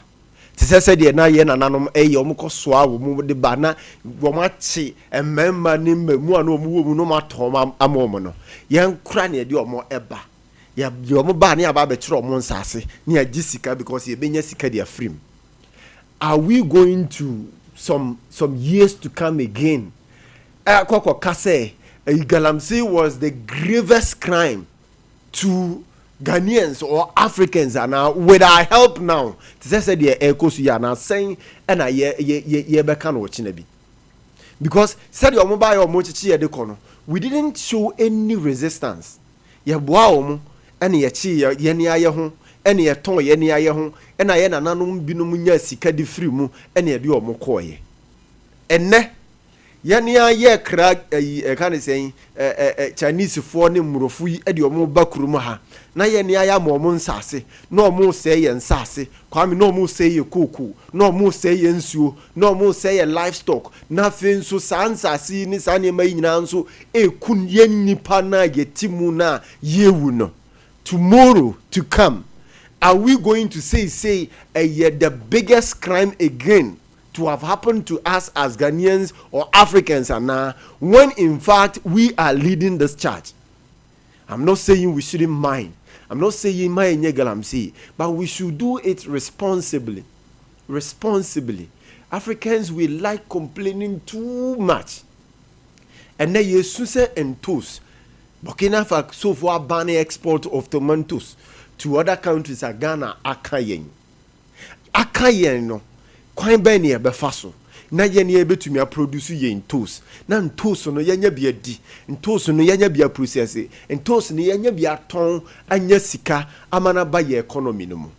Tese de na ye nananom omuko soa wo mu de ba na wo machi ememma ni mmemu anu mu no matom amomo no ye nkura na de omo eba ye omo ba na aba be kire omo nsase na ya gisika because ye benya sika de afrim. Are we going to some years to come again? Akoko kase Galamsey was the gravest crime to Ghanaians or Africans are now with our help now. Said the echoes you are now saying and I ye bekan watching a bit. Because said your mobile or mochichi de kono, we didn't show any resistance. Ye boa and ye chi ye nia ye hon, and ye ton ye nia ye hon, and I na nanum binumunya sika di free mu and ye do omo koye. And ne Yania ye crag can say Chinese for ne murofu yi e de omo bakuru ha na ye nia ya mo nsase no mo say ye nsase Kwame no mo say ye koku no mo say ye nsuo no mo say ye livestock na fe nso sansase ni sa ne ma nyina nso e kun ye nipa na ye timu na ye wu no tomorrow to come are we going to say the biggest crime again to have happened to us as Ghanaians or Africans and now when in fact we are leading this charge? I'm not saying we shouldn't mind. I'm not saying my Galamsey, but we should do it responsibly. Africans, we like complaining too much. And then you say and toast. Burkina Faso for banning export of tomatoes to other countries like Ghana, Akayen. Akayen no. Kwan ben ye befaso. Na ye ne betumi a produce ye toast. Na toast no ye nya bia di. Toast no ye nya bia process. Toast no ye nya bia ton anya sika amana ba ye economy no mo.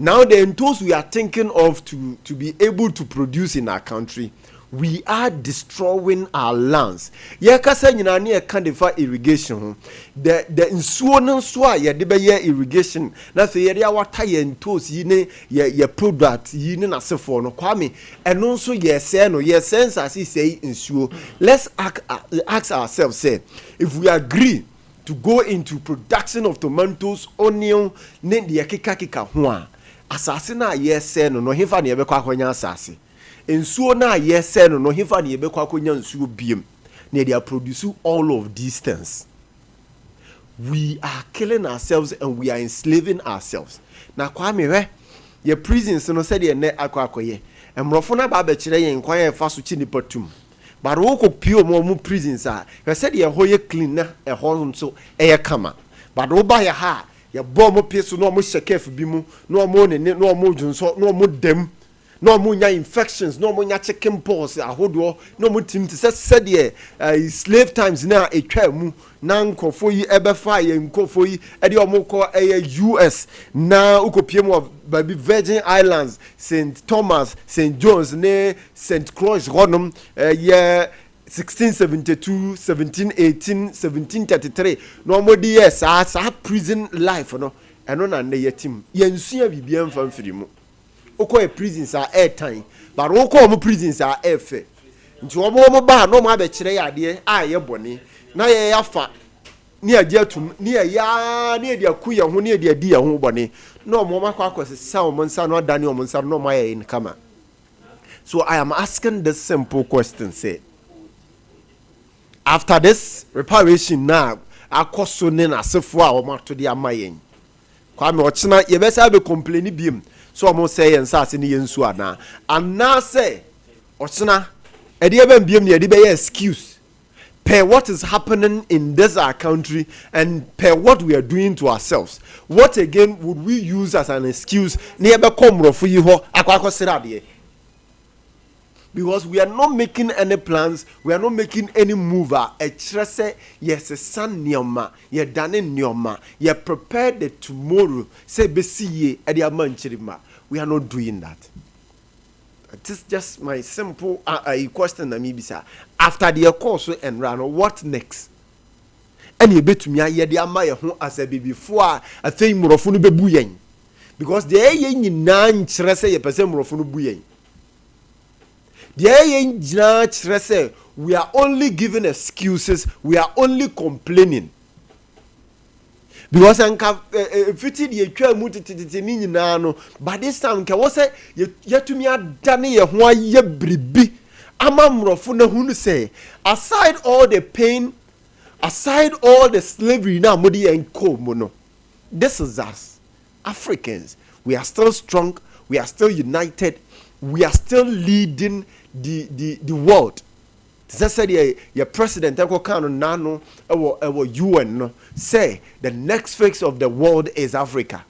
Now the toast we are thinking of to be able to produce in our country, we are destroying our lands. Ye kasa nyina ne e kan defa irrigation. The nsuo no so a ye de be ye irrigation. Na so ye de awata ye ntos yi ne ye product yi ne na sefo no Kwame eno so ye say no ye sense as say nsuo. Let's ask ourselves, say, if we agree to go into production of tomatoes, onion, ne de kika ho a asase na ye say no hefa ne ye be kwa akonya asase. Ensuo na ye say no hefa ne ye be kwa akonya nsuo biem. Ne they produce all of these things. We are killing ourselves and we are enslaving ourselves. Na Kwame we ye prisons no said ye ne akwakoye. Emrofo na ba be kire ye nkwan ye fa so chi nipa tum. But wo ko pio mo prisons a he said ye hoye clean na e ho nso e ye kama. But wo ba ye ha ye bo mo pie so no mo shekef bi mu no mo ne no mo dwunso no mo dem no mo nya infections no mo nya chicken pox ahodo no mo tim te said ye slave times na etwa mu na nkofo yi ebefa ye nkofo yi e de omukọ US na ukopie mu baby Virgin Islands, St. Thomas, St. John's ne St. Croix Ronum ye 1672, 1718, 1733 no mo di yes sa prison life no eno na ne yetim yensua bibia mfamfiri mu okoye prisons are airtime but okoye mo prisons are airfare nti omo ba no mo abekire ya de aye bone na ye yafa ni agiatum ni ya ni de akuye ho ni de adi ya ho bone no mo makwa akwese omo nsa no dani omo nsa no mo aye in kama. So I am asking this simple question, say, after this reparation now akoso ne na sefo a omo to de amayen Kwame ochina ye be say be complain biem so omo say yen sa ase ne yensu ana say ochina e de be biem ne e de be excuse per what is happening in this our country and per what we are doing to ourselves. What again would we use as an excuse ne be komrofo yi ho akwakosira de? Because we are not making any plans, we are not making any move. Say yes, a son nioma, ye done nioma, ye prepare the tomorrow. Say besi ye ediamanchirima. We are not doing that. It is just my simple question. Bisa after the course and run, what next? And you bet me ye the amaya who as a baby before a thing murofunu bebuyen. Because the yen nan chrese ye person murofunu buyen. We are only giving excuses, we are only complaining. Because by this time, aside all the pain, aside all the slavery, now this is us, Africans. We are still strong, we are still united, we are still leading the world. Said your president nano UN say the next phase of the world is Africa.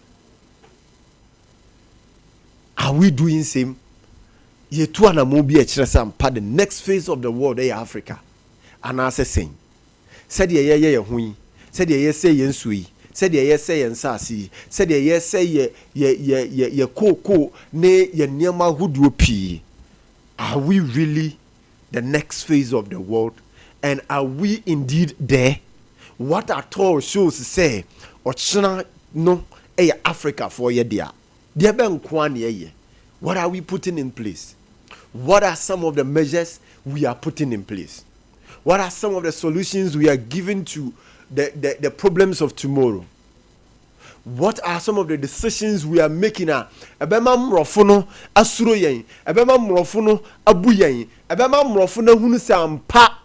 Are we doing same? Ye tu ana mo bi e kire sam pa the next phase of the world is Africa. And I say said ye hu said ye say yensu yi said ye say yensasi said ye say ye koko ne ye niema huduo pi. Are we really the next phase of the world? And are we indeed there? What at all shows say, Ochina no Africa for ye dear. What are we putting in place? What are some of the measures we are putting in place? What are some of the solutions we are giving to the problems of tomorrow? What are some of the decisions we are making? Ebema mrofono asuro yen, ebema mrofono abu yen, ebema mrofono hunu se ampa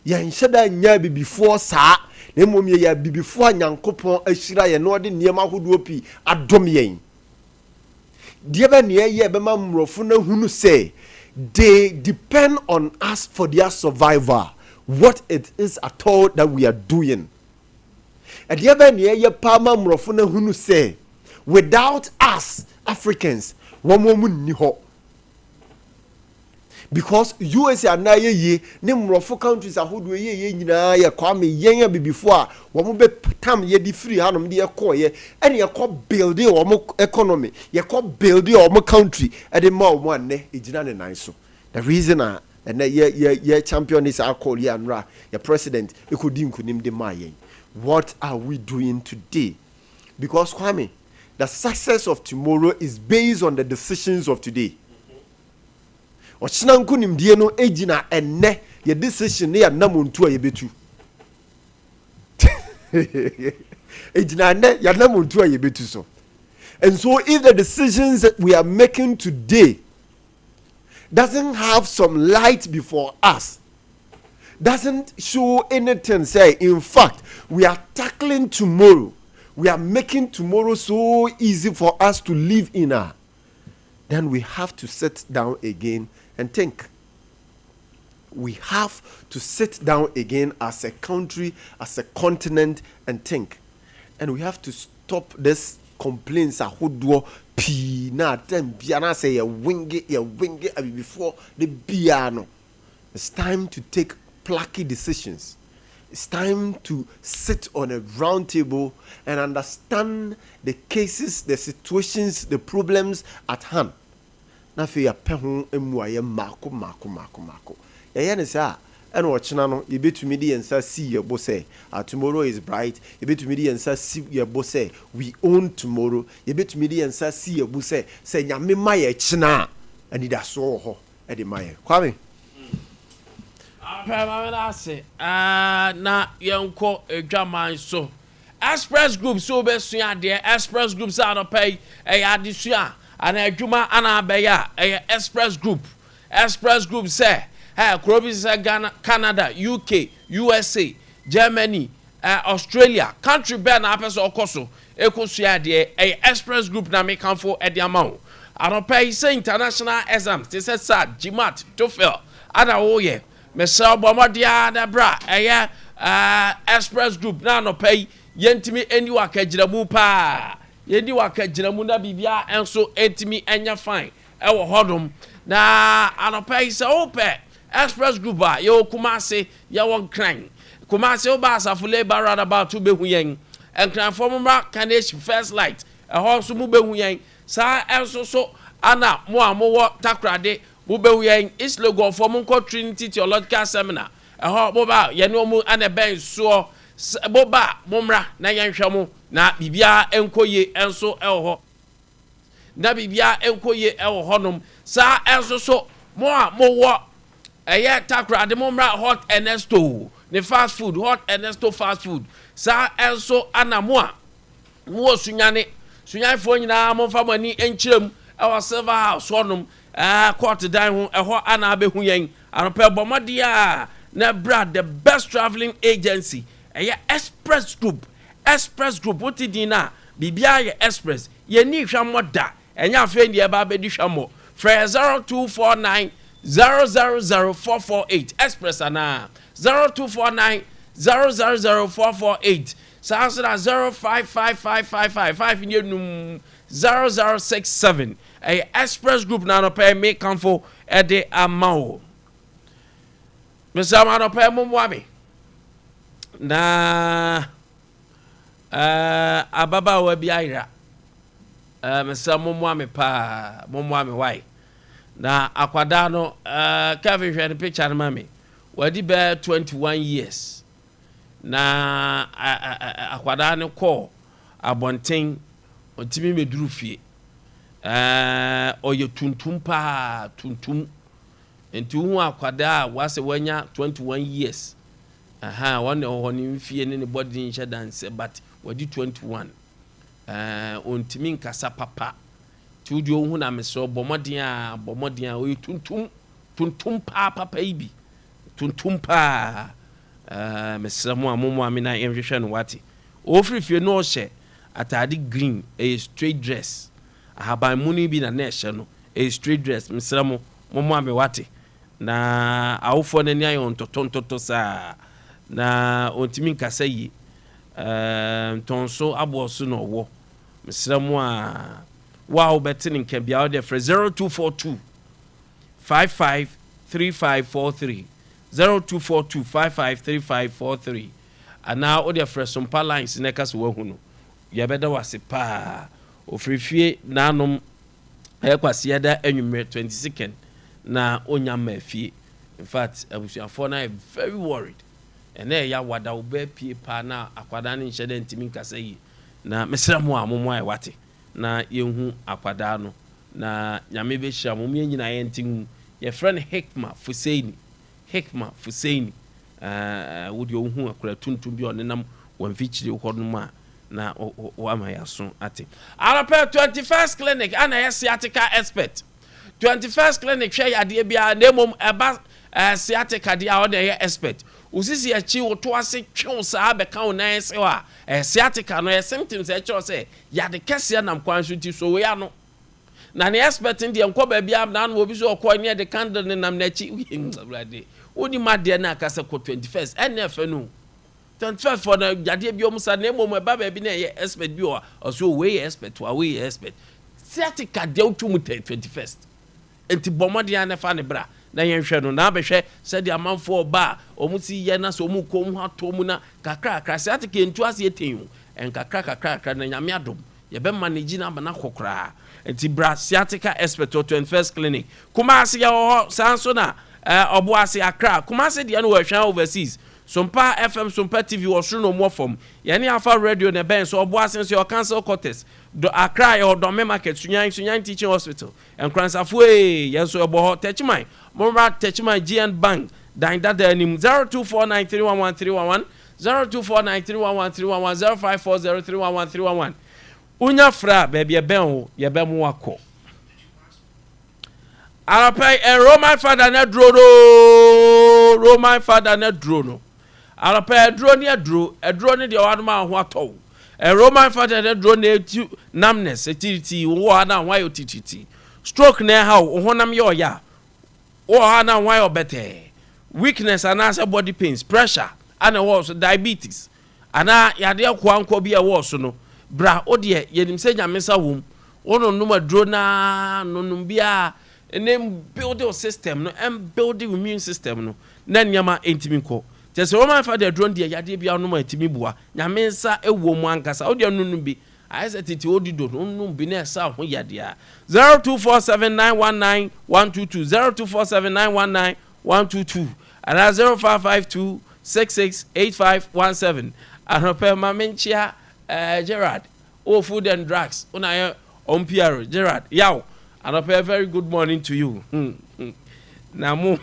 yen sheda nya bi before saa na mmom ye ya bi before nyankopon ahira ye no de niema hodo pi adom yen deɛ bɛ neɛ yɛ bɛma mmorɔfo no hunu sɛ they depend on us for their survival, what it is at all that we are doing. Deɛ bɛ neɛ yɛ pa ma mmorɔfo no hunu sɛ without us Africans wɔn mu nni hɔ. Because USA na ye ne mmorɔfo countries ahodoɔ ye nyinaa yɛ Kwame yɛn a bibifo a wɔn bɛ tam yɛ di free hanom de ɛkɔ yɛ ɛne yɛkɔ build wɔn economy, yɛkɔ build wɔn country ɛde ma wɔn anɛ egyina ne nan so. The reason a ɛnɛ yɛ champion is akɔli anra yɛ president ekodi nkunim de ma yɛn. What are we doing today? Because Kwame, the success of tomorrow is based on the decisions of today. Ochina nkunimdie no ejina enne ye decision ne ya namontu a yebetu. Ejina enne ya namontu a yebetu so. And so if the decisions that we are making today doesn't have some light before us, doesn't show anything, say in fact we are tackling tomorrow, we are making tomorrow so easy for us to live in her, then we have to sit down again and think. We have to sit down again as a country, as a continent, and think. And we have to stop this complaints pi na tem piana say ya winge before the piano. It's time to take plucky decisions. It's time to sit on a round table and understand the cases, the situations, the problems at hand. Na fe ya pehu emu aye mako. Ya ne sa ena ochina no ye betumi di ensa see ye bo say tomorrow is bright. Ye betumi di ensa see ye bo say we own tomorrow. Ye betumi di ensa see ye bo say nyame ma ye china ani da so ho e de ma ye. Kwame. Na yenko edwaman so Express Group so be sua de Express Group sa no pay e adesua ana adwuma ana abeya e Express Group say Krobi say Ghana, Canada, UK, USA, Germany, Australia, country be na apeso okoso ekosua de e Express Group na make am for e de amount ana pay say international exams they say SAT, GMAT, TOEFL ana wo ye Mesel Bomodia da bra Express Group na no pay yentimi eni wakagiramu pa yendi wakagiramu na bibia enso entimi enya fine e wo hodom na anopay se ope Express Group a ye Kumase ye won kran Kumase oba asafule barada about to behu yen enkran formula Carnation First Light e ho so mu behu yen sa enso so ana mo amowo takrade mu behu yen Islogo form ko Trinity Theological Seminar ho boba ye no mu ana ben so boba momra na yenhwe mu na bibia enkoye enso ho na bibia enkoye honom sa enso so mo a mo wo eye takra de momra hot Ernesto ne fast food hot Ernesto fast food sa enso ana mo a mo sunyane fo nyina mo fa mani enchirem e Silver House honom court dan ho ho ana abehu yen anope bomodia na brad the best traveling agency Express Group what did na bibia ye express ye ni hwamo da enya afa ndi e ba bedi hwamo fra 0249 000448 express ana 0249 000448 sounds na 055555 in yenum 0067 Express Group na no pay me come for e de amao Mr. Mano pay momwami na ababa wa biaira Mr. momwami pa momwami why na akwada no Kevin hwe the picture na mami wadi be 21 years na akwada no call abonten ontimi meduru fie oye tuntum pa tuntum enti hu akwada wase wanya 21 years one ohoni mfie ne body nsha dance but wadi 21 ontimi nkasa papa tudi hu na meso bomodin a oye tuntum pa papa ibi tuntum pa mesamo amomo amina enhwehwe no wati ofrifie no hye atade green a straight dress ahaban mu no bi na ehye no a straight dress mesra mo mo ame wate na awofo na ni ayon totontoto sa na ontimi nkasa yi tonso aboso no wo mesra mo a wow betin nka bia o de for 0242 553543 0242 553543 ana o de for Sompa lines na kasa wa hu no ye beda wase pa ofrefie nanom kwase da anwumre 22nd na onyama afie. In fact abusuafo na very worried and ya wada oba pie pa na akwada ne nhye ntimi nkasa yi na mesra mo amomo ai wate na yehu akwada no na nyame be hira mo nyina ye ntim ye friend Hikma Fuseini wodi ohu akura tuntum bi onenam wamfichiri hodoma na wama yaso ate arapa 21st clinic ana sciatica expert 21st clinic hwe Ade Abia nemom eba sciatica dia o de expert usisi achi woto ase twen saa be kan na ese wa sciatica no symptoms e cho say yade kese nam kwanso ti so we ya no na ne expert ndi enko ba bia na no obi so okọ ne de candle ne nam na chi brade odi made na akasa ko 21st nf no 21st for the Ade Abia musa na emom eba ba bi na ye expert bi o so we expert wa we expert sciatica de utu mu 21st enti bomode ya na fa ne bra na yenhwe no na behwe se de amanfo oba omusi ye na so mu kom ho atomu na kakra sciatica entu ase etenyu en kakra na nyame adom ye be manage na bana kokra enti bra sciatica expert 21st clinic kuma ase ya ho sanso na obo ase akra kuma ase de na wo hwan overseas Sompa FM Sompa TV was no more from yani afa radio ne ben so obo ase so cancel cortes do Accra or do market sunyan teaching hospital and kransafo yes so obo techman momra techman GN bank dan that the nim 0249311311 0249311311 0540311311 unya fra baby e ben ho ye be mu akọ arapay Roman father na dro no arapay dro ni adro ni de wadoma ho atọ Roman father na dro na etu namness etiti wo na hwan yo tititi stroke na ha honam ye oya wo ha na hwan yo bete weakness and as body pains pressure and also diabetes ana yade akwanko bi e wo so no bra ode yenim se nyamesa wom wono numa dro na nonum bia enem build your system no and build the immune system no na nyama entimi ko tese Roman father drone de yade bia no ma entimi bua nyamensa ewo mu ankasa ode nonum bi ayese titi odido nonum bi na esa ho yade a 0247919122 0247919122 and 0552668517 anope mamenchia Gerard food and drugs una on PR Gerard yaw anope very good morning to you na mo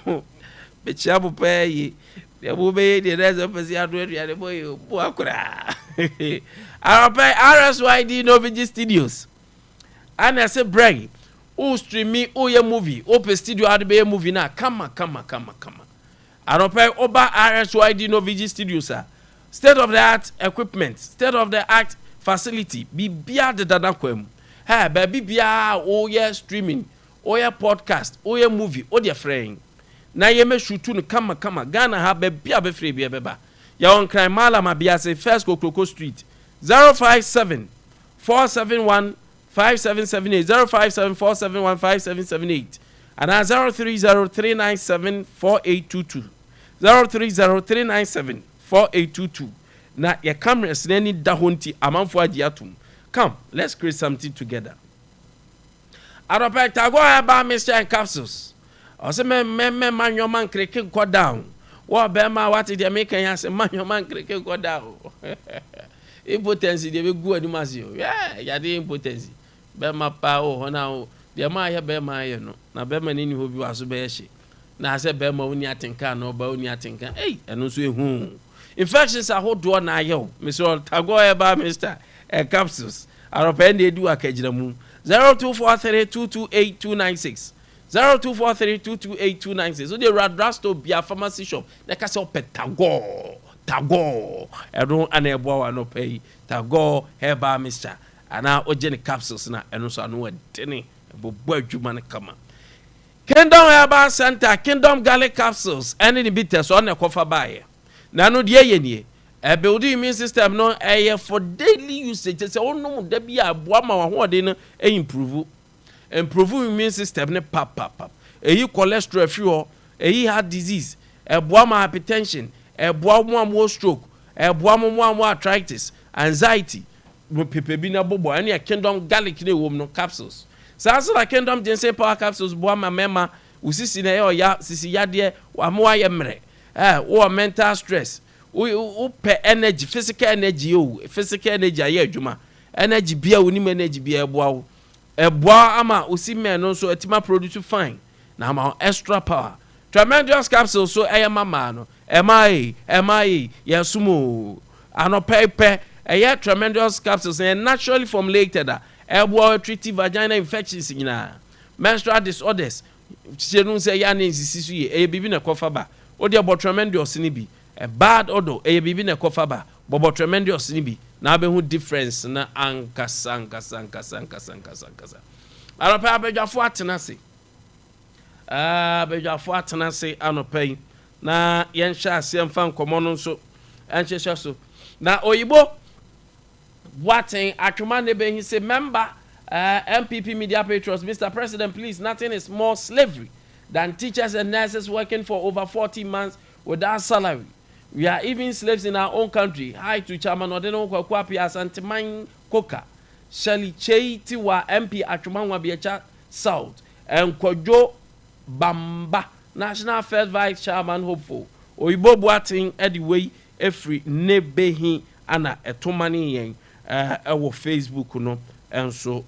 bechia bo pay de bo be de rezo pesi adu de boy bo akura anope RSYD Novigi Studios ana se brag o streami o ye movie o pe studio adu be movie na kama anope oba RSYD Novigi Studios state of the art equipment state of the art facility bibia de dada kwam ha ba bibia o ye streaming o ye podcast o ye movie o de friend na ye me shoot no kama Ghana ha ba bia be free bia beba ya on crime mala ma bia say first Kokoko street 057 471 5778 057 471 5778 and 0303974822 0303974822 na your cameras nani da honti amanfo agiatum. Come, let's create something together. Aropeta go about Mr. and capsules. Ose me man your man kreke go down. What be ma what dey make yan say man your man kreke go down. Impotence dey be go animasio. Yeah, ya dey impotence. Be ma pa o na o. Dey ma ya be ma ye no. Na be ma ni ho bi waso be hye. Na say be ma oni atenka na oba oni atenka. Hey, eno so ehu. Infections are hot door na yo. Mr. Tago eba Mr. Capsules. Aropen de du akagina mu. 0243228296. 0243228296. So the Radrasto Bia pharmacy shop. Na ka say Tago. Edo anebo wa no pay. Tago heba Mr. ana ogene capsules na eno so anu wadene bobo adwuma ne kama Kingdom Herbal Center, Kingdom Garlic Capsules, and in the bitters on a coffee buyer. Nano dear ye, a building immune system no air for daily usage. It's all no, there be a boama or dinner, improve immune system, ne pap. A cholesterol fuel, a heart disease, a boama hypertension, a boama more stroke, a boama more arthritis, anxiety, pepebina bobo, and a Kingdom Garlic no capsules. Sasa la Kingdom Ginseng Power Capsules boama mema usisi na yo ya sisi yade wa mo ayemre wo mental stress wo pe energy physical energy aye adwuma energy bia woni energy bia eboa ama usime no so etima produce fine na ama extra power tremendous capsules so mama no MI yesumo anopepe tremendous capsules and naturally formulated eboa treat vaginal infections menstrual disorders chenu say ya na nsisisu ye bibi na kofa ba o de tremendous ni bi bad odor bibi na kofa ba bobo tremendous ni bi na be hu difference na ankasa anopa abedwafo atenase abedwafo atenase anopa na yen hya asem fa nkomo no so enhyehyɛ so na oyibo Boating Atwuma Nebe, he said, member MPP Media Patrons, Mr. President, please, nothing is more slavery than teachers and nurses working for over 40 months without salary. We are even slaves in our own country. Hi to Chairman Odeno Kwakwapi Asantiman Koka, Shali Chei Tiwa MP Atwuma Wabiacha South, and Kojo Bamba, National Affairs Vice Chairman Hopeful. Oibo Boating Ediway Efri Nebehi Ana Etomani Yen. Our Facebook no and so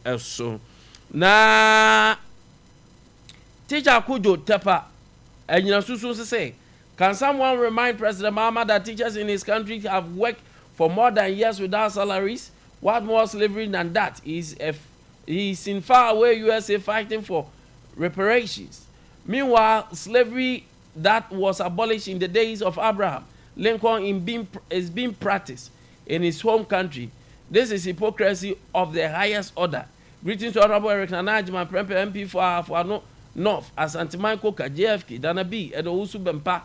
na teacher Kujo Tepa and you know say can someone remind President Mahama that teachers in his country have worked for more than years without salaries? What more slavery than that? He's in far away USA fighting for reparations. Meanwhile, slavery that was abolished in the days of Abraham Lincoln is being practiced in his home country. This is hypocrisy of the highest order. Greetings to Honorable Eric Nanajima, Prempe MP for North, as Antimanko JFK, Dana B, and Ousu Bempa,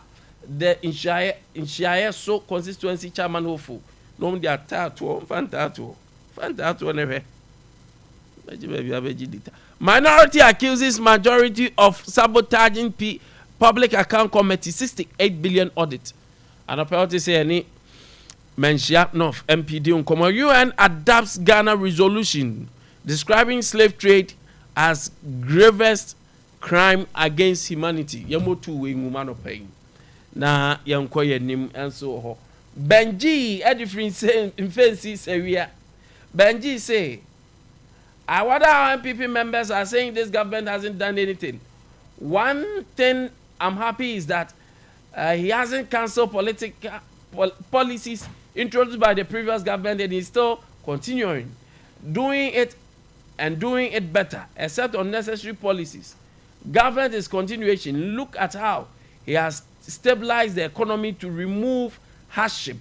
the Inshaya So Constituency Chairman Hofu. No, they are tattoo, fantato, never. Minority accuses majority of sabotaging Public Account Committee 68 billion audit. And apparently say any. Menshia North MPD Unkomo UN adopts Ghana resolution describing slave trade as gravest crime against humanity. Yamotu we mumano pain. Na yankoye nim enso ho. Benji edifrin say in fancy area. Benji say I wonder how MPP members are saying this government hasn't done anything. One thing I'm happy is that he hasn't cancelled policies introduced by the previous government, and he's still continuing doing it better, except unnecessary policies. Government is continuation. Look at how he has stabilized the economy to remove hardship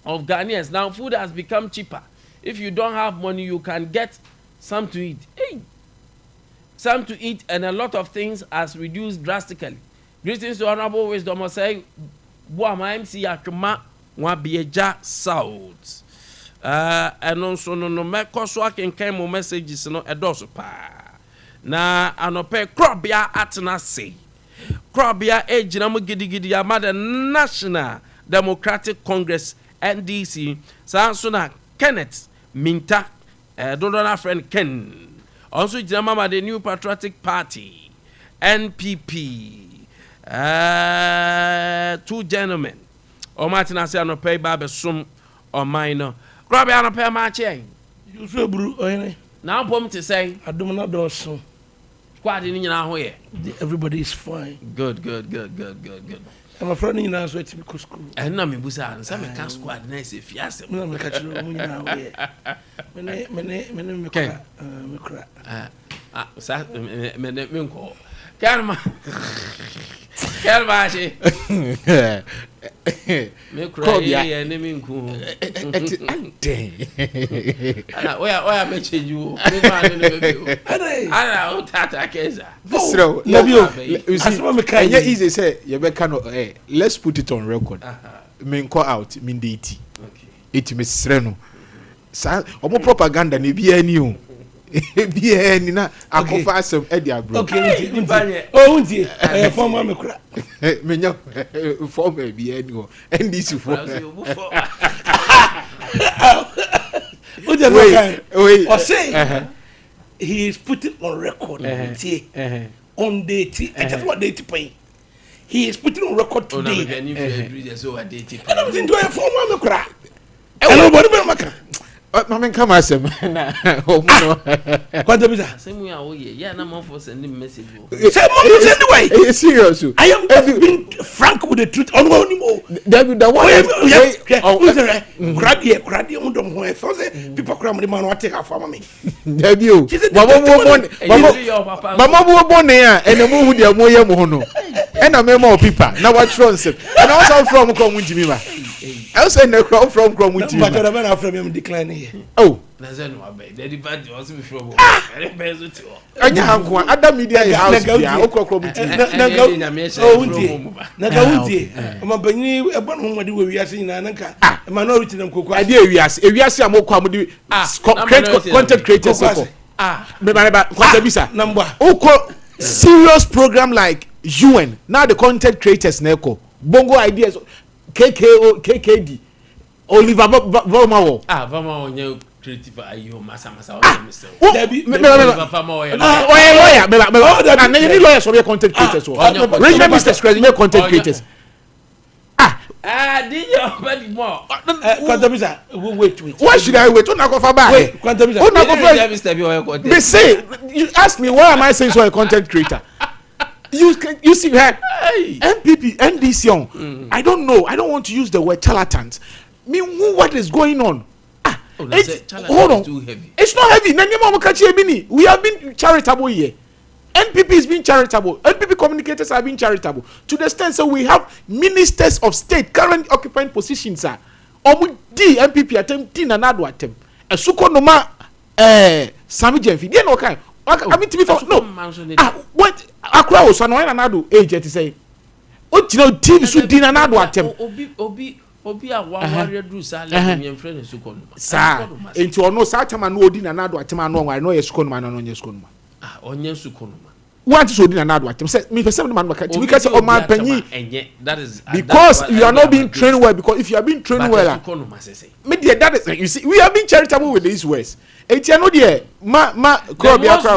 of Ghanaians. Now food has become cheaper. If you don't have money, you can get some to eat. Some to eat, and a lot of things has reduced drastically. Greetings to Honorable Wisdom say Boama MC Atwuma Wabieja South. And also no meko so akenkan mo messages no edoso pa. Na anope Krobia atena say. Krobia ejina mo gidigidi ya ma the National Democratic Congress NDC. So na Kenneth Minta Dodona friend Ken. Also jina mama the New Patriotic Party NPP. Two gentlemen. O Martin say no pay babe sum or minor. Grab ya no pay ma chain. You so bru oyene. Now pom to say adum na do so. Squad ni nyina ho ye. Everybody is fine. Good. I'm a friend in so it be school. And na me busa say me can squad na say fiase. Me na me ka chiro mu nyina ho ye. Me kra. Sa me nko. Calma. Me cry yeah name nku. Oya me change you. Me man no be. Ana o tata keza. Bro, Labio. you see, yeah, easy say you be kind of let's put it on record. Me call out me date. Okay. It me sre no. Sa omo propaganda na bi ani o. Bi ani na akofa asem e dia bro. Okay, unti. Former me kura. Me nya former bi ani o. NDC for. Wait. Or say he is putting on record on date. I just want date pay. He is putting on record today. And I'm into a former me kura. Everybody be maka. Mama come asem na Nkwantabisa. Same way yeah na man for send message. Say mom send way. Are you serious? I am being frank with the truth. On anymore. David the one Kradi undom ho e so say people kram the man what take her for me. David mama bo born here and mo hu dia mo ye mo ho no. E na me ma people na what tronsem. And also from come ntimi ba. I say na from ntimi. But the man from him decline. Oh, Nazen no abeg. The party was before. Very bezo to. anya hanko Adam media house bia okokro muti. Naga unti. Oma banyi ebon ho made we wiase nyina nanka. Minority nam kokwa. Ade ewiase amokwa mudi content creators so. Me Nkwantabisa. Namba. Oko serious program like UN. Now the content creators na eko. Bongo ideas KKD. Oliver Vomawo. Vama onye creative ayo masa o Mr. Lawyer. Na you need lawyers for content creators. Regional Mr. Scratch content creators. Did you already more? Nkwantabisa, wait. Why should I wait? Una go for back. Wait, Nkwantabisa. They say you ask me why am I saying so a content creator? You see her MPP NDC on. I don't know. I don't want to use the word charlatans. What is going on? Hold on. Too heavy. It's not heavy. We have been charitable here. NPP is being charitable. NPP communicators are being charitable. To the extent so we have ministers of state currently occupying positions. Omu di NPP attempt na nado attempt. Esuko noma Sami Jemfi. Dey no kind. I mean to be for no. What Akra was na nado age to say. O tino team so di na nado attempt. Obi a warrior do sa let me friend Esuko noma. Sa enti ono sa atema no odi na nado atema no I know Esuko noma no onye Esuko noma. Onye Esuko noma. Want to do another attempt. Say me person man we can say oh man penny. That is because you are not being trained well. Because if you are being trained well, that is you see we have been charitable with these words. It's no there. The most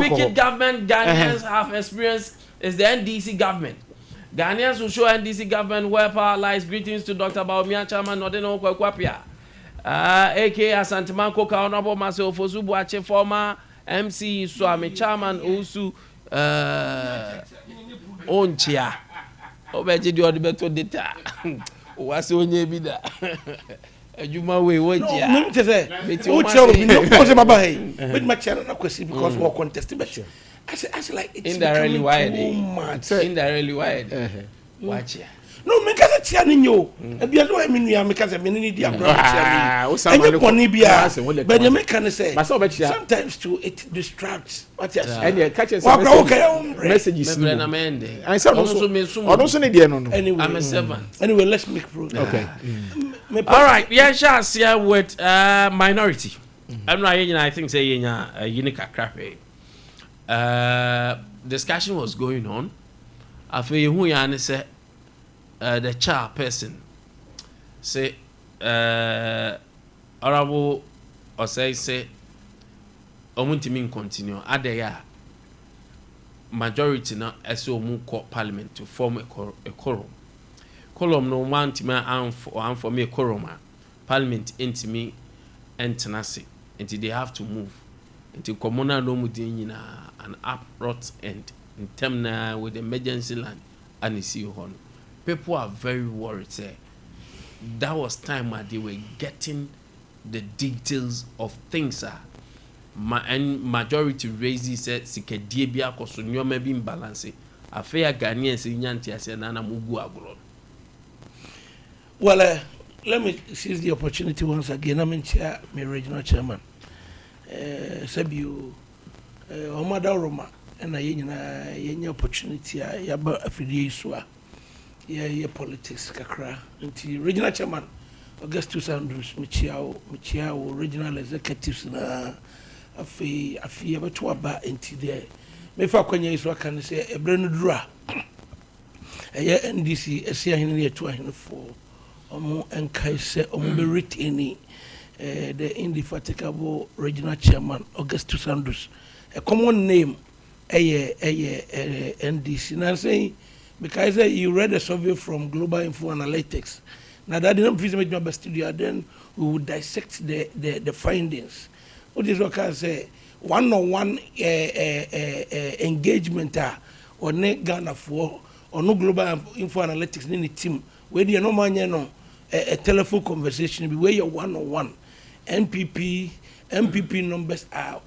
wicked government Ghanaians have experienced is the NDC government. Ghanaians will show NDC government where power lies. Greetings to Dr. Baumia Chairman Nodeno Kwakwapia, aka Asantemanko Honorable Maseo Fosubu Ache, former MC Swami Chairman Usu Onchia Obeji di odi beto data wase onye bi da ejuma we wonchia no me say o chero bi no ko se baba hey but my channel na kwesi because we contest bet I say like it's indirectly wired watch ya no me ka tia ni nyo e bia so e menu ya me ka se me ni dia bro tia me e ko ni bia but me can say sometimes too it distracts what you say and catch us messages na mende I say also need there no anyway I'm a servant anyway let's make progress okay all right yeah chance here with minority I'm not I think say unique crappy discussion was going on I feel who ya say the chairperson say honorable or say omuntimi continue adeya majority na ese omu parliament to form a quorum no want me and for me quorum parliament intimi entenase until they have to move until communal no mudin na an abrupt end in term with emergency land and see hon. People are very worried. That was time where they were getting the details of things. And majority raises said, "Sikediebia kosunyo maybe imbalance." A fair Ghanaian say, "Nyanti ase na mugu agron." Well, let me seize the opportunity once again. I'm in chair, my regional chairman. Sabu, Omada Roma, and I any opportunity. Yaba affiliation, yeah, politics, kakra. Until regional chairman, Augustus Andrews, Michiao, regional executives na afi abeto aba enti there. Me fa kwanya iso aka say ebre no dura. Eye NDC esia hene ne eto ahene for omo enkai se omo be retain the indefatigable regional chairman Augustus Andrews. A common name NDC. Now saying because you read a survey from Global Info Analytics. Now that didn't please make my studio, then we would dissect the findings. What is what I say? One-on-one engagement or net Ghana for or no Global Info Analytics in the team where you no man a telephone conversation be where you're one-on-one. MPP numbers are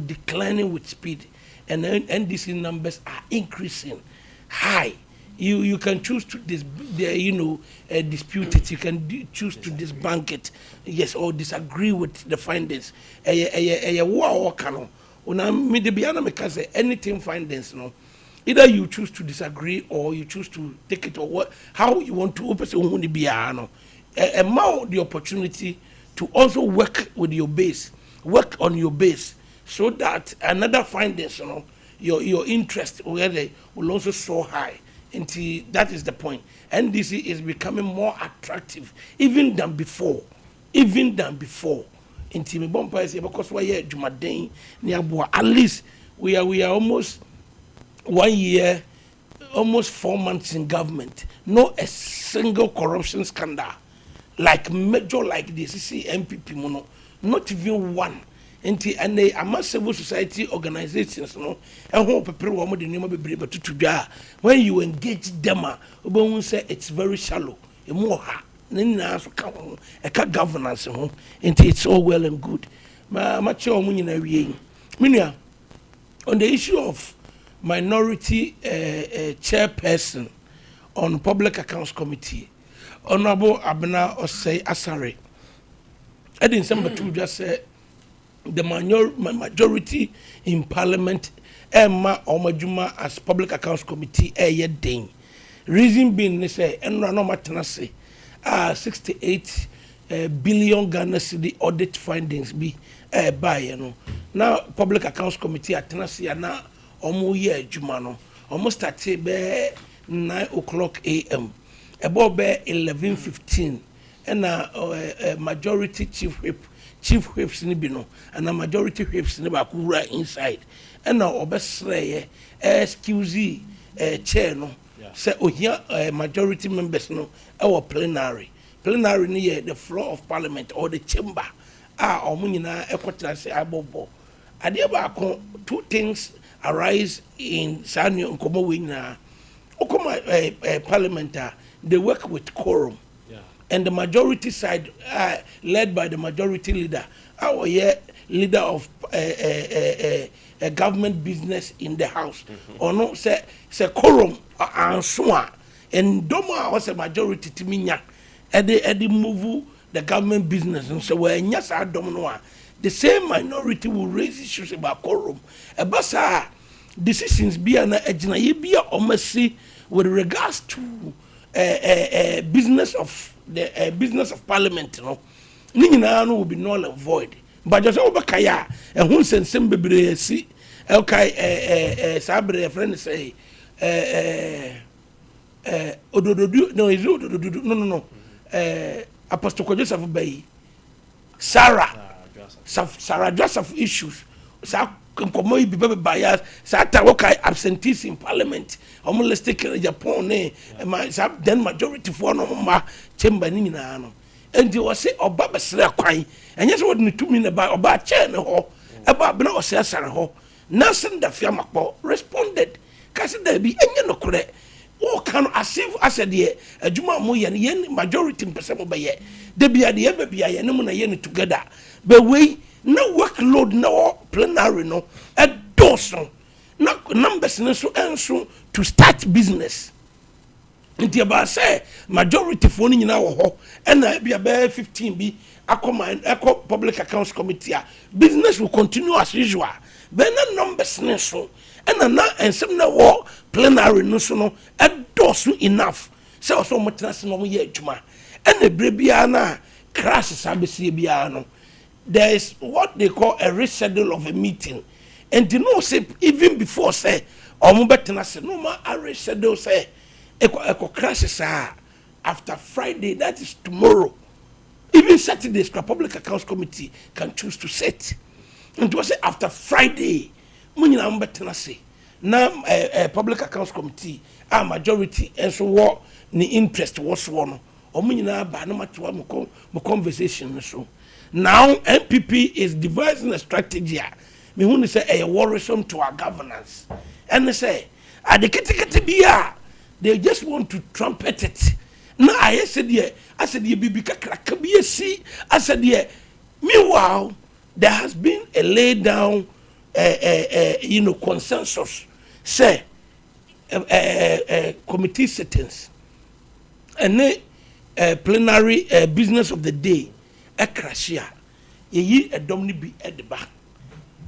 declining with speed, and NDC numbers are increasing high. You can choose to dispute it. You can choose to disbank it, yes, or disagree with the findings. Anything findings, no. Either you choose to disagree or you choose to take it or how you want to open the opportunity to also work with your base, work on your base, so that another findings, your interest will also soar high. Until that is the point. NDC is becoming more attractive even than before. Until me bompa say because we are Jumaden at least we are almost 1 year, almost 4 months in government. No a single corruption scandal like major like this. See MPP mono, not even one. And they among civil society organizations, and who prepare one the name of be able to when you engage them, say it's very shallow. A governance, and it's all well and good. On the issue of minority chairperson on Public Accounts Committee, Honorable Abena Osei Asare, I didn't say to just say. The majority in Parliament, Emma Omajuma as Public Accounts Committee, Dane. Reason being, they say, no matter 68 billion Ghana cedi audit findings be by now Public Accounts Committee at Tennessee now Jumano almost started by 9 o'clock a.m. about 11:15 and majority chief whips ni bino and a majority whips ni bakura inside and now obesre excuse chair no say ohia majority members no our plenary ni the floor of parliament or the chamber omunyina ekwatra say abobo ade ba two things arise in sanyo nkomo we nyina okoma parliament they work with quorum. And the majority side, led by the majority leader, our leader of a government business in the house, or no, say quorum and so on. And Doma was a majority to me, Eddie move the government business, and so when yes, I don't know, the same minority will raise issues about quorum. About decisions be an ejina almost with regards to business of the business of parliament, no will be null and void. But just over Kaya and who send some baby see, okay, Sabre, friend say, no, Apostle Joseph Bay, Sarah Joseph issues, Komoy be bias, Sata Wokai absentees in parliament, almost taken Japan, then majority for no chamber Nina. And you was say, or Baba Sra Quine, and yes, what me 2 minutes about chair no, about Beno Sara ho. Nelson the Fiamapo responded, Cassie there be any no correct. Oh, can as if I said, a Juma Moyan yen majority in Pesamo Baye. They be at the ever be a Yanamuna yen together. But we no workload, no plenary, no a dozen, no numbers, no so and so to start business. nti ba say majority for ni nyina wo ho na bia be 15 bi akọ public accounts committee business will continue as usual be na numbers ne so na ensem na wo plenary no so no edosu enough say also mo tenase no mo ye adwuma na bre bia na crash sabesi bia no there is what they call a reschedule of a meeting and you know say even before say omo betenase no ma reschedule say Eko crashes after Friday, that is tomorrow. Even Saturday, the Public Accounts Committee can choose to set. And to say after Friday, Munina Mbetenase, now Public Accounts Committee, our majority, and so what the interest was one. Or Munina Banamatu conversation. So now MPP is devising a strategy. Me who say a worrisome to our governance. And they say, at the Kitikati they just want to trumpet it. Now I said, Bibi Kakrakabiyesi. I said, meanwhile, there has been a lay down, consensus. Say, committee settings, and plenary business of the day. A crashia, ye a domini be at the back.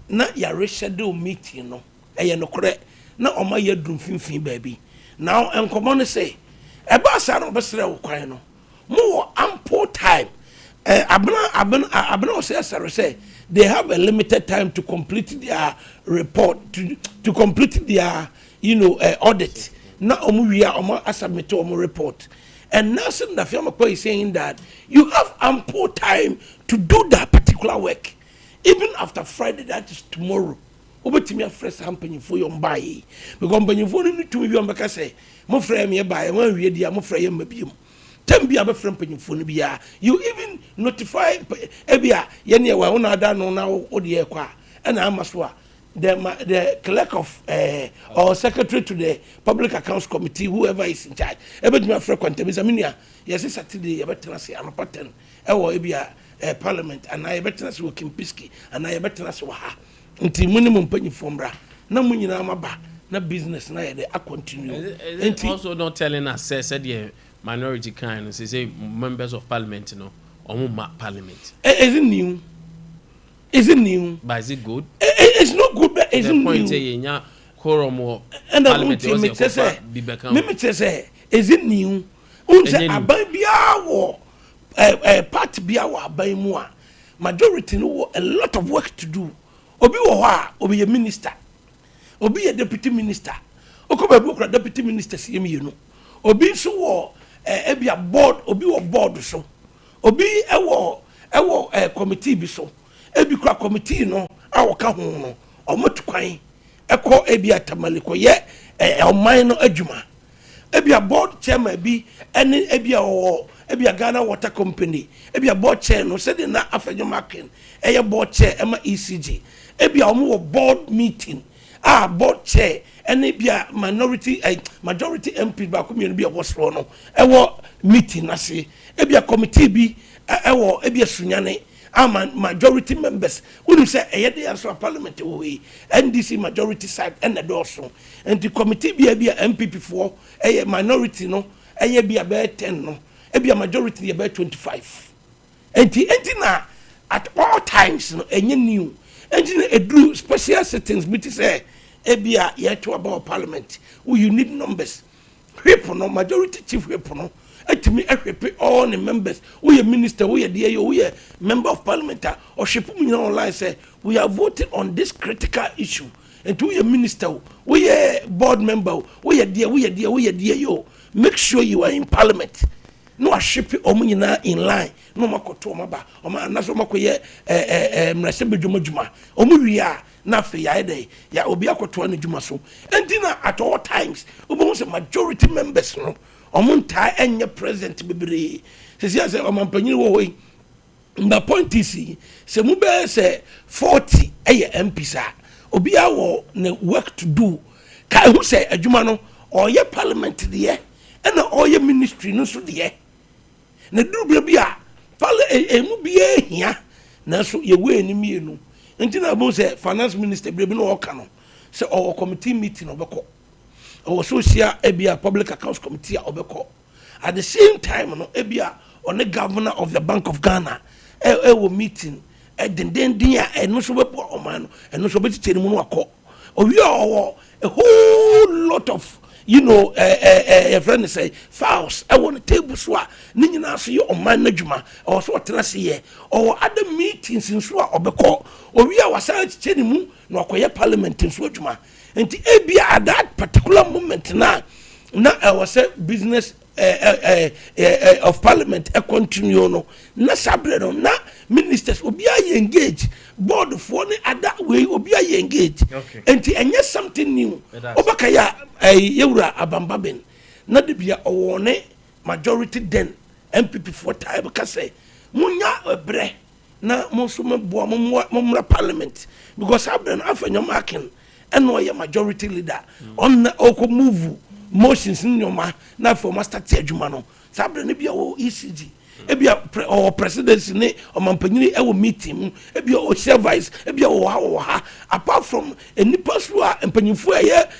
Na ya reschedule meeting, no, no correct. Na oma ye drum fin baby. Now, and come on say, a basan of Basra Ukraino, more ample time. Abno says, say, they have a limited time to complete their report, to complete their, audit. Now, I submit a report. And now, the firm is saying that you have ample time to do that particular work, even after Friday, that is tomorrow. Obetimi afresh hampanyifo yo mbaye because hampanyifo no tumi bi ombeka say mo frɛ me bae wan wie dia mo frɛ ye mabiem tem bia be frɛ hampanyifo no bia you even notify ebia ye ne wa wona ada no na wo de ekwa na amaso a the clerk of or secretary to the Public Accounts Committee, whoever is in charge ebetimi afresh Nkwantabisa minia yes Saturday ye betena se anopa 10 ewo ebia parliament and I betena se working piski and I betena se wa ha nti minimum penny fombra na munyina maba na business na ye dey continue. And also not telling us said the minority kind say members of parliament parliament. Is it new? Is it new? But is it good? It's not good, but it's new. Point nya quorum or and parliament me say is it new? Unse aban bia wo party bia wo aban mu a majority no a lot of work to do. Obi wo ho a obi ye minister, obi ye deputy minister, okoba bu deputy minister si emienu, obi so wo ebia board, obi wo board so, obi ewo committee bi so, ebi kra committee no a wo ka ho no omotu kwan ekọ ebia tamaliko ye oman no adwuma, ebia board chairman bi ene ebia Ghana Water Company, ebia board chair no said na afenyo makin eye board chair ema ECG ebia omo board meeting board chair ene bia majority MP ba ko mienu bia wosro no ewo meeting ase ebia committee bi ewo ebia sunyane majority members wonu say eye dey answer parliament we NDC majority side ene do so and the committee bia MPP for eye minority no eye bia be 10 no ebia majority dey be 25 enti na at all times no enye new enti edru special settings meet say ebia yet to about parliament you need numbers whip no majority chief whip no etimi ehwepe all the members we minister we dey we member of parliament or ship me online say we are voting on this critical issue and we minister we board member we dey yo make sure you are in parliament. No a ship omunyina in line no makoto omaba oma naso makoye mrese bedwumadwuma omuwia na fe ya dey ya obi akoto na dwuma so entina at all times obo say majority members no omunta enye president bebre se omampanyin wo hoyi mba point is se mu be se 40 MPs obi awo na work to do ka hu say adwuma no oye parliament de na oye ministry no so de na duru bia pale emu bia hia na so ye we ni mienu nti na bo say finance minister bia bi no oka no say o committee meeting obeko or social ebia public accounts committee obeko. At the same time, no ebia on the governor of the Bank of Ghana, were meeting at the dia and no so be man and no so be tell wako. Or we are a whole lot of a friend say files. I want a table swa. Nina see you on my najuma or so trasi or other meetings in swa or beko or we are was telling mu no akoye parliament in swajuma. And the ABA at that particular moment now I was a business of parliament a continue no na sabre no na ministers obi are engage board for any other way obi are engage and enye something new obakaya yewura abambaben na de bia owone majority then MPP for time ka say munya ebre na monso mebo momra parliament because sabre no afanya marking and no majority leader on oko move motions in your man na for master adwuma no sabre ne bia o ECG ebia or presidency ne o mampanyini e wo meeting ebia o service ebia o ha apart from any person who empanyinfo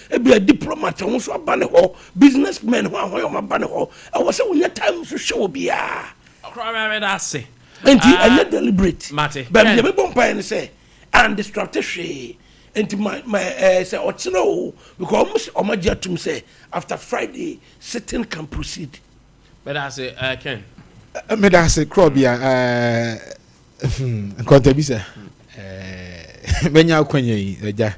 ebia diplomat won so abane ho businessmen who ahon o abane ho e wo se wonya time so show bia akra me da se enti anya deliberate mate but me bompa ne say and the strategy and my say ochino because almost to say after Friday sitting can proceed. But I say Ken. Me da say Krobia Nkwantabisa menya akwanya yi eja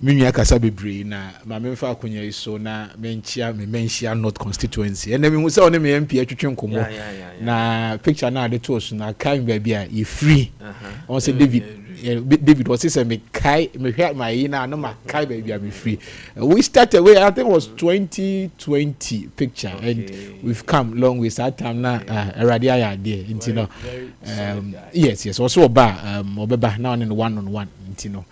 minua kasa bebre na ma memfa akwanya yi so na menchia North constituency and me hu say one me MP atwetwe nkomo na picture na ade to so na kan ba bia e free on say David was say me kai me hwe my na no ma kai ba bia me free we started way I think it was 2020 picture and we've come long with that time na already aya there you know yes also obeba now on one you know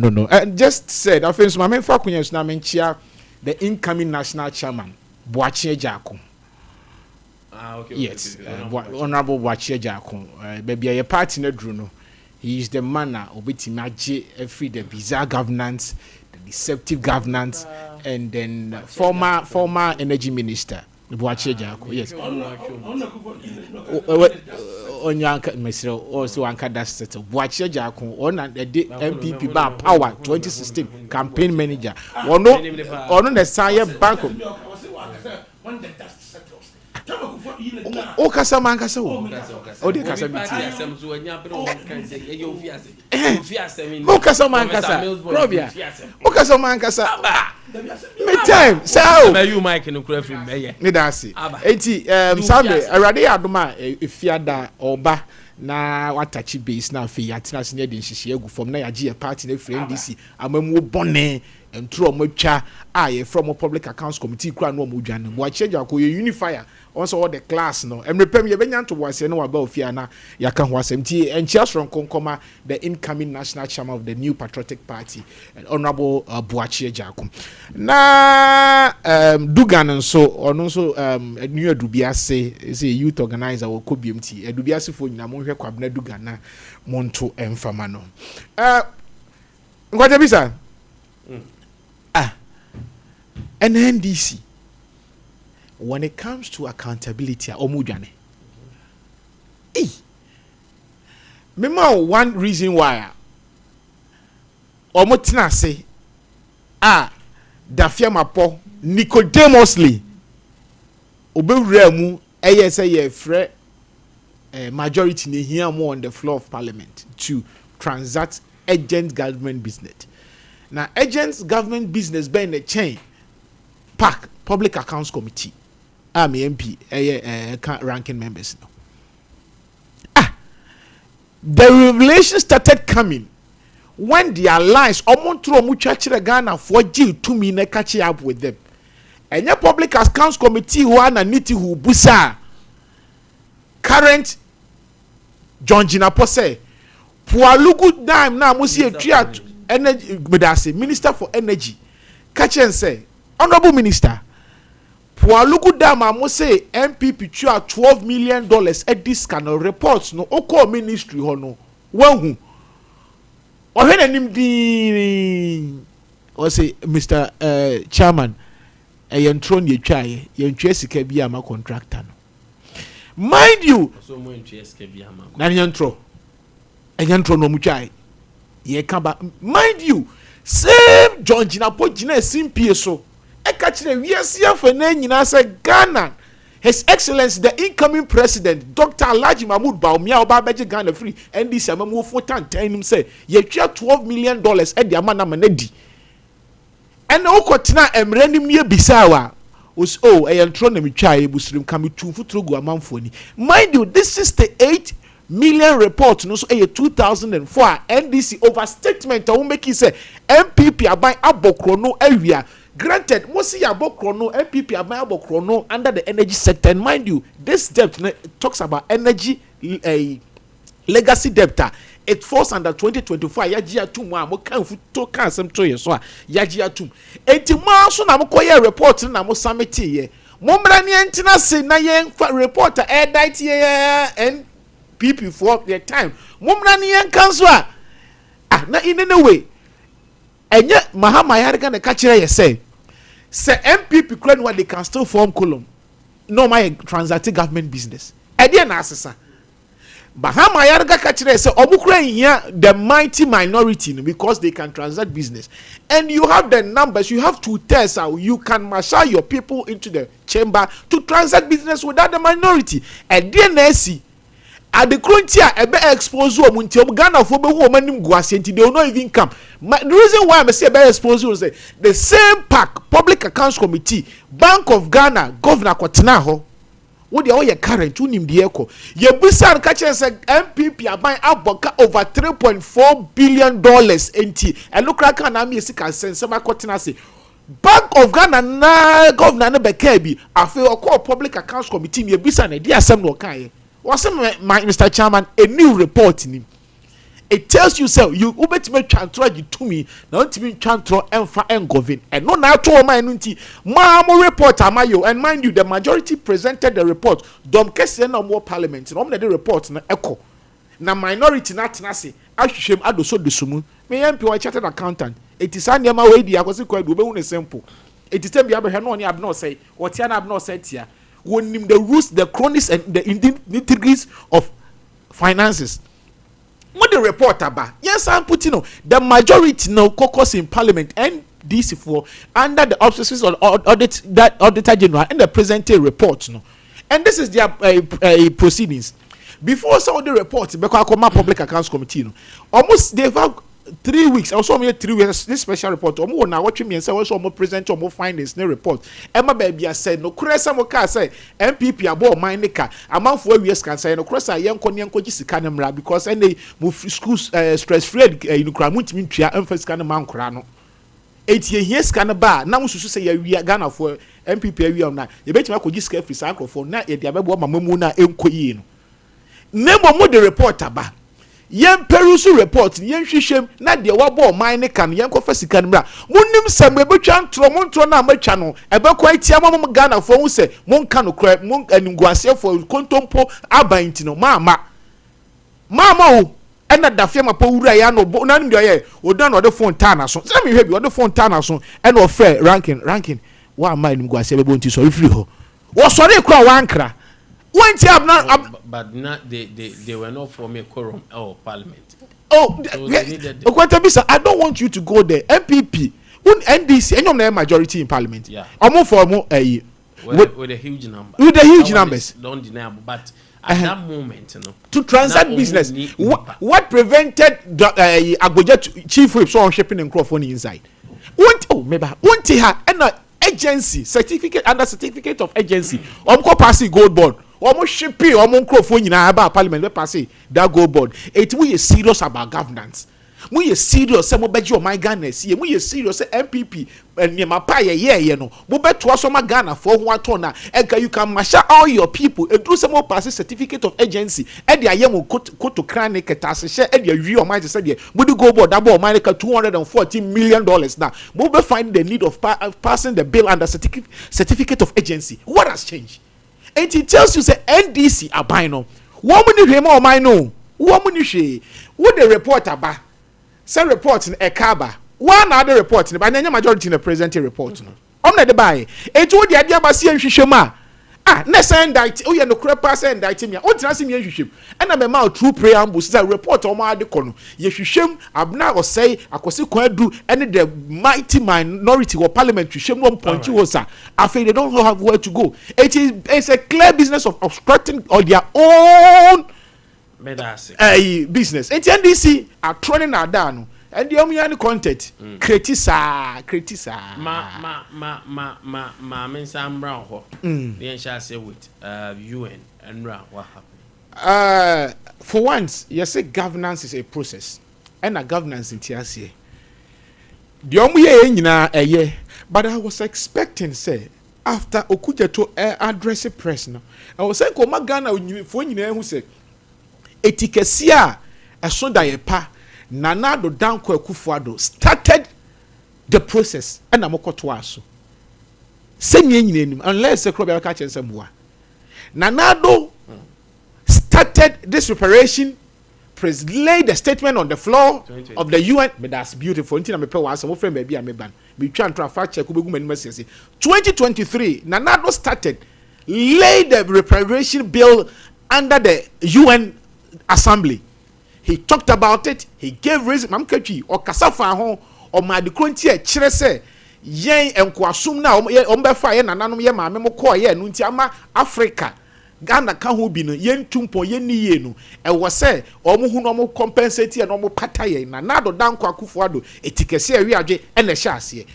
no and just said I think my main focus na menchia the incoming national chairman Boachie Jako. Okay. Yes, Honorable Boachie Jako. Baby a party na Druno. He is the man na obetimaje every the bizarre governance, the deceptive governance, and then former energy minister Boachie Jako. Yes. Onyanka mesro also anka that set Boachie Jako on the MPP bar power 2016 campaign manager. On the Sire Bank. O kasa man kasa o de kasa biti asem so anya bre o kan say e yo fi asem o kasa man kasa Robia o kasa man kasa me time so me you mic no kura free me ye ne da se enti Sunday awrade adoma efiada oba na watachi base na afi atena se ne de nhihye agu fom na yaje party na free NDC amamu bone entro omotwa aye from public accounts committee kura no omodwane bo acheja ko unifier also all the class no emrepem ye benya to wase no waba ofia na yaka ho asemti enchia sron konkoma the incoming national chairman of the new patriotic party honorable Boachie Jako na Dugan so ono so new adubiase say youth organizer wo kobiemti adubiase fo nyina mo hwe kwabna Dugan na monto emfama no Nkwantabisa NDC when it comes to accountability omudwane mema one reason why omotina say dafia mapo Nicodemously obewura mu eye say ye frɛ majority ne here more on the floor of parliament to transact agent government business. Now agents government business by in the chain PAC public accounts committee MP ranking members now. The revelation started coming when the alliance omontro muchachire Ghana for G to me na catch up with them. And your public accounts committee who are niti who busa current John Jinapo say Pualugu dime now musi a energy bedase minister for energy catch and say honorable minister Pualugu dam say MPP twa $12 million at this kind of reports no oko ministry ho no wahu o he nanim di o say Mr. Chairman ntro ne twae ye ntwe sika bi ama contractor no mind you so mo ntwe sika bi ama na ntro no mu twae ye ka ba mind you same John Jinapo Jina simpie so e ka kire wiase afa na nyina se Ghana His Excellency the incoming president Dr. Alhaji Mahmoud Bawumia oba beje Ghana free NDC amamu for tantan say ye twa $12 million e de ama na manadi and okotena emrenim ye bisawa was ntro na mitwa e busirim ka mitumfu trogu amanfo ni mind you this is the 8 million report no so 2004 NDC overstatement a make say MPP aban abokro no awia granted mosi abokro no MPP aban abokro no under the energy sector and mind you this debt talks about energy legacy debt it falls under 2025 yaji atum a mo kan futo kan asem to ye so a yaji atum enti mo so na mo koye report na mo submit ye mo mra ne entina se na ye reporter airdight ye and PP for the time mumra ni yankan so a na in any way enye Mahama Yarga na ka kire ye say MPP kura no they can still form column no my transacting government business e dey na asesa Mahama Yarga ka kire say omukura here the mighty minority because they can transact business and you have the numbers you have to test how you can marshal your people into the chamber to transact business without the minority e dey na see at the crunchia ebe expose wo nti Ghana fo be hu omanim guase nti they will not even come. The reason why I say ebe expose you say the same PAC Public Accounts Committee Bank of Ghana Governor Kwatena ho wo de ye current unim de eko ye busan ka chere say MPP aban aboka over $3.4 billion enti elukra kan na me sika sense ma Kwatena say Bank of Ghana na governor na be ka bi afi okọ Public Accounts Committee me busan e di asem no kan ye was my Mr. Chairman a new report in him. It tells you so you ubetime transfer you to me now to me transfer enfa engovin and no na to my nunti ma report amayo and mind you the majority presented the report dom kese na more parliament no the report na echo na minority na tenase ahwehwem adoso desumu me MP wa chartered accountant it is an yama we di akosi kwa do be hu simple it is be abehwe no ne abno say what ya na abno say tia wonim the rules the chronics and the intricacies of finances what the report about yes I'm putting the majority no caucus in parliament and this for under the auspices of auditor general and the presented report no and this is their proceedings before some of the reports because Public Accounts Committee no almost they've had 3 weeks. Also, me 3 weeks. This special report. Omo na watch me and say also omo present omo findings ne report. Emma baby I said no. Kuresa mo ka say MPP abo mine ka. Amount for years can say no. Kuresa yenko ji sika ne mra because any move schools stress free you kra mu ntimi ntwa emphasize kan man kra no. Eti here sika ne ba na mususu say ya wi Ghana for MPP awi na. Ye betima akoji sika free sa for na ye dia bebo mamamu na enko yi no. Nemo mo the report aba. Yen perusu report yen hwehwem na de wabo mine kan yen kofa sika nbra munim sem ebetwa ntro montro na amatwa no ebekwa itia mama Ghana fo hu se monka no kra mon aniguase fo kontompo abanti no mama o ena dafia mapo wura ya no na nim de ye odan no de phone tana so se me hwe bi o de phone tana so ena ofre ranking wa ma aniguase bebo nti so ifiri ho wo sore kra wankra but not they were not forming a quorum or parliament. So Nkwantabisa, I don't want you to go there. MPP, NDC, any of them majority in parliament. Yeah. Almost for more with a huge number. With the huge numbers. Don't deny, but at that moment, you know, to transact business, what prevented the Abuja chief whip so on shipping and crop on the inside? Won't he have an agency certificate under certificate of agency? Pass gold bond. Almost shipping almost crofone in our parliament we pass that go board. It we is serious about governance. We is serious some beji my Ghana see we is serious MPP and my pie you know. But to us my Ghana for one ton and you can marshal all your people and do some more pass certificate of agency and the ayam go to chronic tax share and your real mind said we do go board double America $240 million now. We find the need of passing the bill under certificate of agency. What has changed? And it tells you say NDC abino. Woman you more mine no. Woman you she. What the report about? Some reports in Ekaba. One other report in the majority in the present report no. omna de bae enti wo de ade abase nhwehwem a na send that o ye no kura pa send that me o tena se me nhwehwem na me ma true preamble say report o ma de kono ye hwehwem abna o say akosi kwadu ene the mighty minority of parliament hwehwem no point wo sa afei they don't have where to go. It's a clear business of obstructing or their own business. Enti NDC are trolling adano and the omiyani content criticize ma men sam brown ho the shall say with UN and what happened. For once you say governance is a process and a governance in TRC the omuye nyina but I was expecting say after Okujeto address the press now I was saying ko magana for nyina hu say etikesia eso da yepa Nana do Danko Akufo-Addo started the process and amokoto aso. Semye nyina unless the crowd catch ensemble. Nanado started this reparation, laid the statement on the floor of the UN. But that's beautiful. Until I'm a power, some friend maybe I'm a ban. We try and fact check. 2023, Nanado started, laid the reparation bill under the UN Assembly. He talked about it. He gave reason. Mam kachi or kasafa ho or my dekonti e kire se yen enkwasum na ombefa ye nananom ye maame mo ko ye no nti ama Africa Ghana ka ho bi no yen tumpo ye ni ye no e wo se omo hu no mo compensate ye no mo pata ye na nado Danko Akufo-Addo etikese awi adwe e na hye ase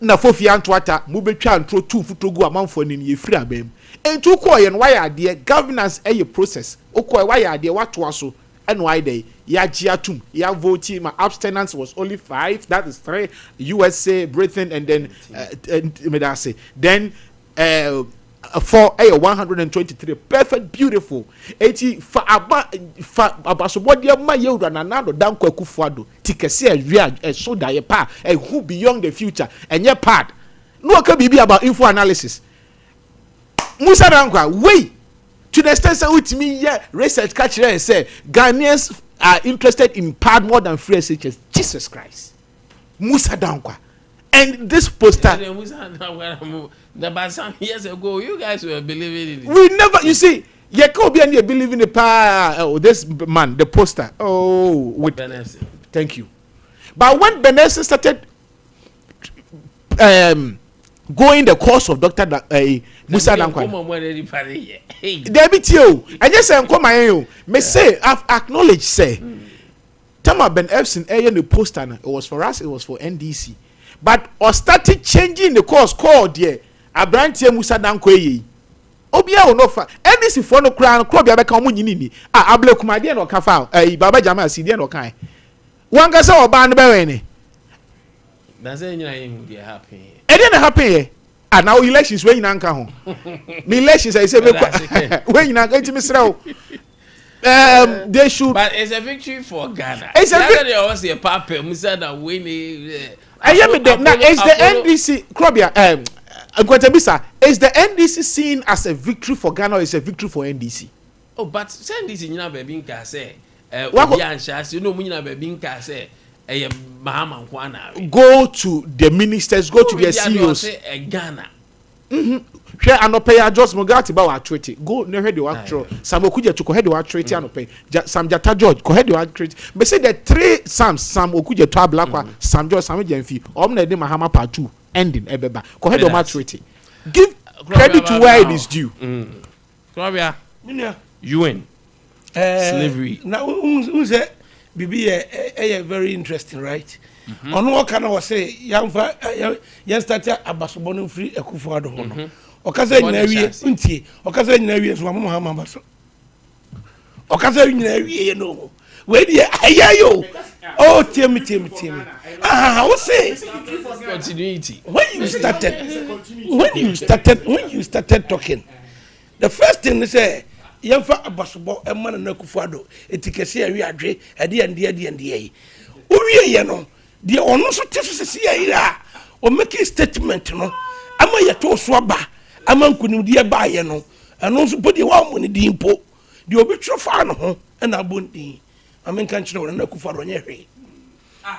na fofi antwata mo betwa antro tu futogu amanfo ni ye firi abam entu ko ye no wa ya de governance e ye process okọ wa ya de wato aso and why they yajiatum ya voting my abstinence was only 5, that is 3 USA Britain and then then 4 123 perfect beautiful 80 for abasobodi ma yewura Nanado Danko Akufo-Addo tikese awia so da ye pa who beyond the future enye pad no ka bibi about info analysis Musa Dankwa wait to the extent that with me, research catch and say Ghanaians are interested in pad more than free SHS. Jesus Christ, Musa Dankwa, and this poster. Some years ago, you guys were believing in it. We never, you see, Yakobi and you believe in the this man, the poster. Oh, with Benesse. Thank you. But when Benesse started going the course of Dr. Musa Dankwa. David you, and yes, I'm coming you. May say I've acknowledged say. Tama Ben Epson the poster. It was for us. It was for NDC. But or started changing the course called yeah. Abrantie Musa Dankwa Obia will not fa. NDC for no crown. Club ya beka omunyi ni. Able kuma dia no kafa. Baba Jama si dia no kan. Wanga sa oba no be we That's it. You happy. It didn't happen. And now elections when you nanka ho. Me elections I say when you nanka intimate they should. But it's a victory for Ghana. It's a victory. They always say Papa Musa that winning. I am the now is the NDC Krobia Nkwantabisa is the NDC seen as a victory for Ghana or is a victory for NDC? Oh, but send this in your baby nka say Obi Anshas you know me na baby nka say Mahama Nkwana. Go to the ministers, go to their CEOs. Ghana. Share anope just mogati ba wa treaty. Go near the wa tro. Sam Okuje to head the treaty anope. Sam Jata George ko head the treaty. But say the 3 Sam Okuje to Blackwa, Sam George Sam Jenfi. Omna de Mahama part 2 ending ebeba. Ko head the treaty. Give credit to where it is due. Claudia. UN. Slavery. Now who's that? Bibi very interesting, right? On what kind of say young started Abasobonu free Akufo-Addo hono. Okaze nyinawie untie. Okaze nyinawie so mama Hamabaso. Okaze nyinawie no. We dey ayayo. Oh tell me. What say? Continuity. When you started talking, the first thing they say Yamfa Abasobo Emma na Akufo-Addo etikese awi adwe ade ande uwie ye no de ono so tefese ya o make statement no ama ye to so ba ama nkunim de ba ye no eno so bodi wa mo ne dimpo de obi twofa no ho na abondin amenka nkyere na Akufo-Addo nye hwe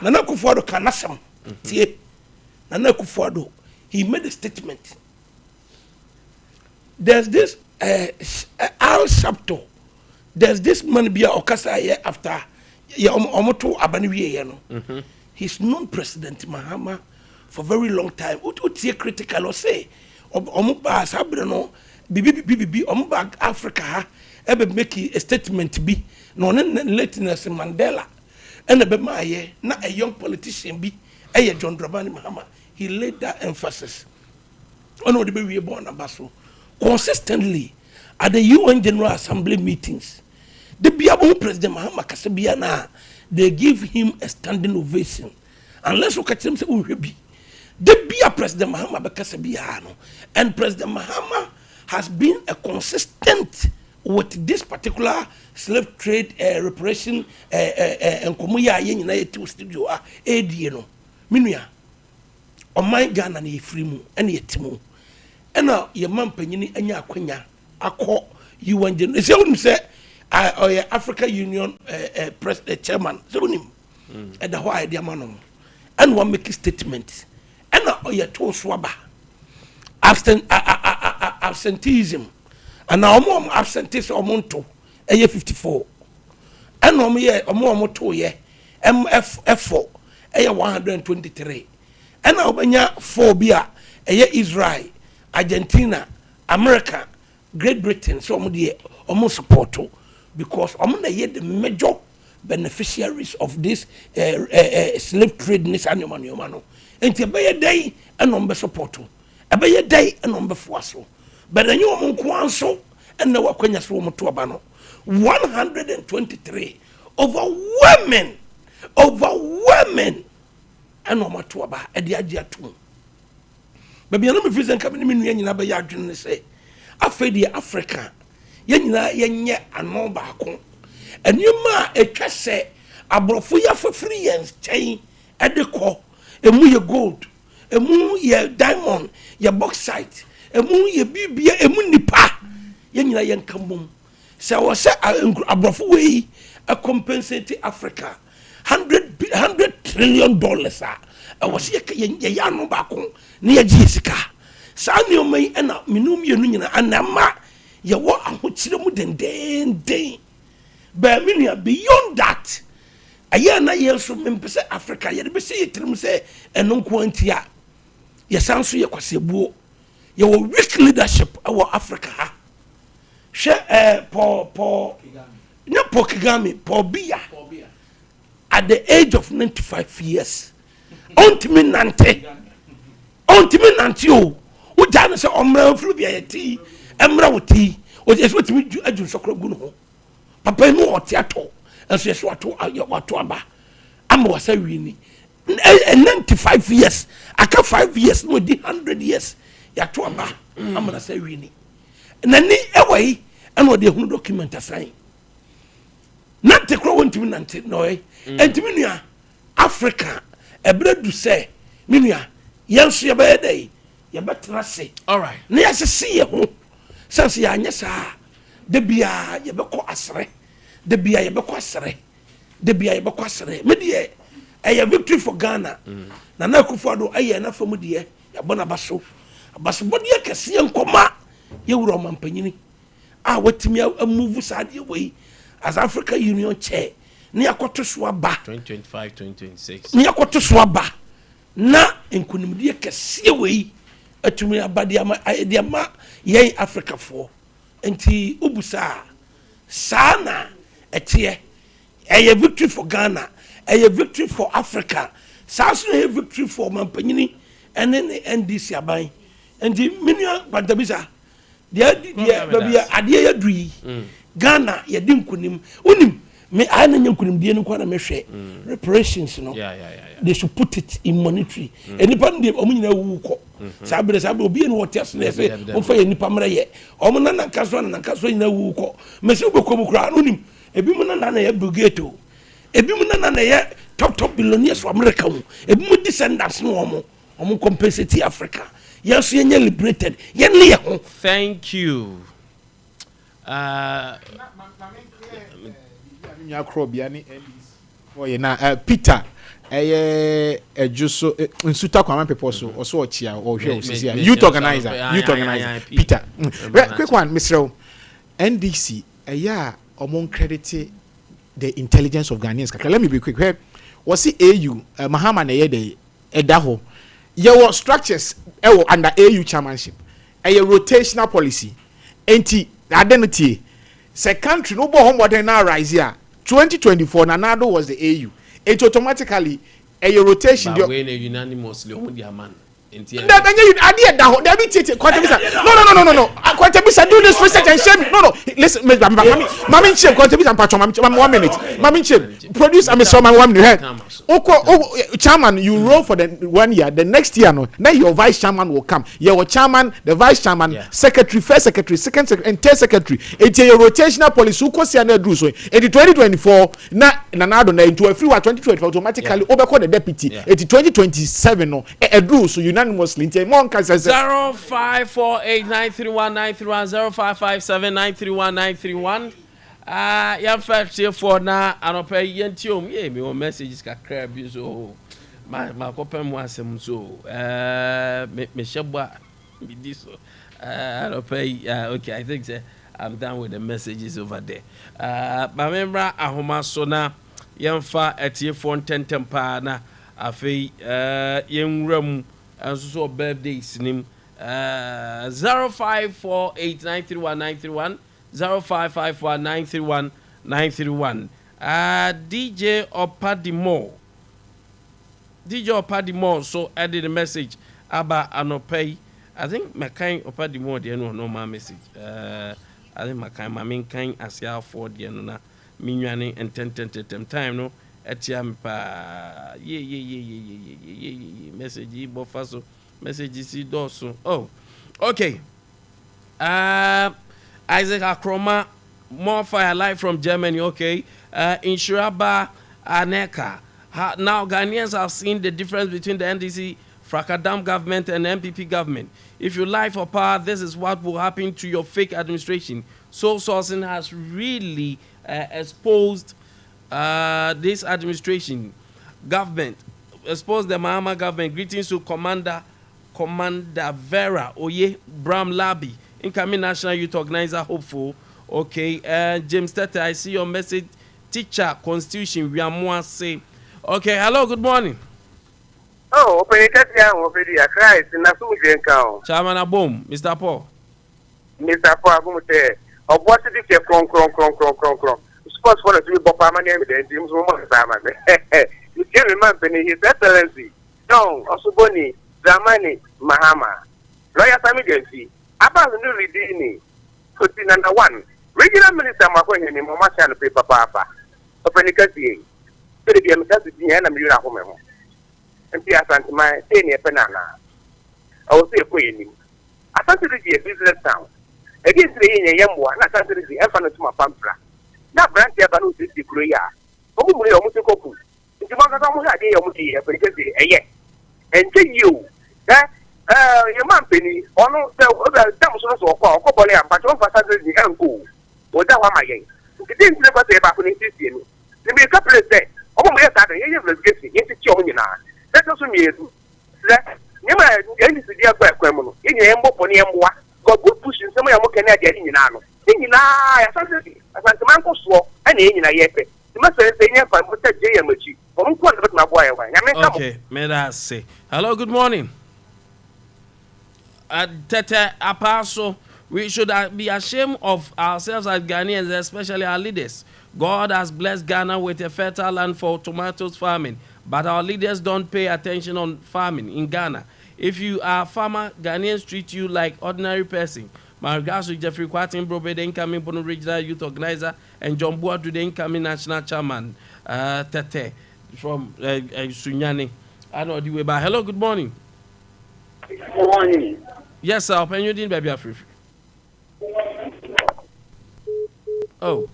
na Akufo-Addo kanasam tie na Akufo-Addo he made a statement. There's this Al Shabto. There's this man be Okasa after Omoto Abaniwi. He's known President Mahama for a very long time. Uti critical or say Omoba Sabrano BBB Omoba Africa ebe make a statement be no Latinus Mandela and a bemaye na a young politician be a John Dramani Mahama. He laid that emphasis on what the baby born abaso consistently at the UN General Assembly meetings. The Biabo President Mahama Kasabiana, they give him a standing ovation. Unless we catch them say be. The Bia President Mahama Kasabiano, and President Mahama has been a consistent with this particular slave trade reparation and Komuya United Studio ADNO. Minia. O my Ghana ni freemu and yetimu. And now your man penny and ya quenya ako UN General. Is you say Africa Union chairman. So him and the why idea man and one make a statement. And now your toe swabba absenteeism. And now more absenteeism or monto a year 54. And no me or more to ye MFF4 a year 123. And now when ya phobia a year Israel, Argentina, America, Great Britain, so almost support because the major beneficiaries of this slave trade in this animal. And to be a day and number support. A be a day and number for so. But the new Monquanso and the Wakwenya Swomo to Abano 123 overwhelming and no matter about a diagia too. Baby, I know if you're coming in, you never yard say, I fed the Africa, yenye and more back on. And you ma a casse, a brofuya for free and chain at the core, a moo your gold, a moo your diamond, your bauxite, a moo your bibia, a munipa, yenna yen kambum. So I was a brofuway, a compensated Africa. $100 trillion I was ya no bako near Jessica. Sani omei ena minum yenu nyina anama ye wo ahokyire mu den. But beyond that, aye na ye so mempese Africa ye be say yetrim say eno nko antia. Ye sanso ye kwasebuo. Ye wo weak leadership our Africa ha. Hwe Paul Kagame, Paul Biya. At the age of 95 years, ontimi nante o ujana se omra fru bia yeti emra woti o jesu timi aju sokro gu no papa no otiato enso yeso wato aba ama wasa wini 95 years aka 5 years no di 100 years yato aba ama na sa wini nani ewai eno de hunu document assign nante kro wontimi nante no entimi nua Africa ebredu say minua yenso ye be dey ye betra se all right na ye se ye ho sense ya anya sa de bia ye beko asre de bia ye beko asre me de e victory for Ghana na na akufo do aye na famu de ye bona baso bode ye kese nkoma ye wuro mampanyini a watimi move sade we as Africa Union chair ni akoto so aba 2025 2026 ni akoto so aba na enkunimdie kese we atumi abade ama ye Africa for enti ubusa sana etie eye victory for Ghana eye victory for Africa saso eye victory for mampanyini ene NDC aban enti menua Nkwantabisa dia baby ade ya dui Ghana ye di nkunim onim me I na nkunim die nkwa na mehwe reparations no they should put it in monetary enipa ndie omunyina wuko sabre obi ene wote asne se omfa ye nipa mra ye omuna na nkaso nyina wuko mesi obekom kura onim ebi mu na ye bugeto ebi mu na ye top billionaires from America mu ebi mu descendants no omo compensate Africa yes ye liberated ye ne ye ho. Thank you. Peter Ejuso Nsuta Kwame people so also ochia or youth organizer Peter. Quick one, Mr. NDC among credited the intelligence of Ghanaians. Let me be quick. Was it AU Mahama na ye edaho. Your structures under AU chairmanship. A rotational policy. Enti identity. Se country no bo home what now rise here. 2024 Nanado was the AU. It automatically a rotation. But when unanimously on their man. No. Kwantebisa do this research and shame. No. Listen, Mami Chip, Kwantebisa and Patron, 1 minute. Mami Chip, produce and Mr. Man 1 minute. Chairman, you roll for the 1 year. The next year, no. Then your vice chairman will come. Your chairman, the vice chairman, secretary, first secretary, second secretary, and third secretary. It's a rotational policy. Who can see another do so? In 2024, Nanado into a free 2024 automatically overcome the deputy. It's 2027, no. A do so unanimously. 0548931931 0557931931 first here for now and pay yentium me messages ka crab so my kopem wasem so me sheba me this okay I think I'm done with the messages over there remember ahoma so na yemfa etie phone tentempa na afei yenwram and so birthdays name 0548931931 0554931931 DJ Opadimo so added a message about anopay. I think my kind Opadimo there no my message I think my kind as ya for the no minwane and 10 time no etiam pa message bofaso message si doso. Oh okay, Isaac Akroma, more fire live from Germany. Okay, Insuraba Aneka. Now Ghanaians have seen the difference between the NDC Frakadam government and MPP government. If you lie for power, this is what will happen to your fake administration. So sourcing has really exposed this administration government, exposed the Mahama government. Greetings to Commander Vera Oye Bram Labi, incoming National Youth Organizer hopeful. Okay, James Tete, I see your message. Teacher Constitution we are more say. Okay, hello, good morning. Oh, open it up here, open it. Christ, in a food count. Chairman Abom, Mr. Paul. Mr. Paul, I'm going to say, of what did you cron. Sports for the three Boppa name, then James Woman Simon. You can remember His Excellency, John Osoboni, Zamani, Mahama. Lawyer Samigency, about the new redeeming. Putting number 1. Regional Minister Makoin in Momacha and paper papa. Open it up here. So the game does the end of your home. And Pia Santama, Tanya Penana. I will say a queen. I thought it would be a business town. Against the young one, I thought it would be a fan of my pamphlet. Now, Branch Yabanu is the Korea. Oh, we are almost a couple. It's a matter of idea of a year. And tell you that your man penny, or no, the Thompsons or Copoly and Patron for Saturday and go. What that one my game. It didn't never say about an system. There be a couple of days. Oh, my God, you have getting into China. That also means that you might get into the other criminal. In your embo pony and what got good pushing some of can I get in Yano. In I something as a man was swore and in a yepe. You must say, if I put that J and Muchi. Okay, may I say hello, good morning. Tete Apaso, we should be ashamed of ourselves as Ghanaians, especially our leaders. God has blessed Ghana with a fertile land for tomatoes farming, but our leaders don't pay attention on farming in Ghana. If you are a farmer, Ghanaians treat you like ordinary person. My regards to Jeffrey Kwatin Brobe, the incoming Bono Regional Youth Organizer, and John Boadu, the incoming National Chairman, Tete, from Sunyani. I know the way, but hello, good morning. Good morning. Yes, sir. Open your din, baby. Oh.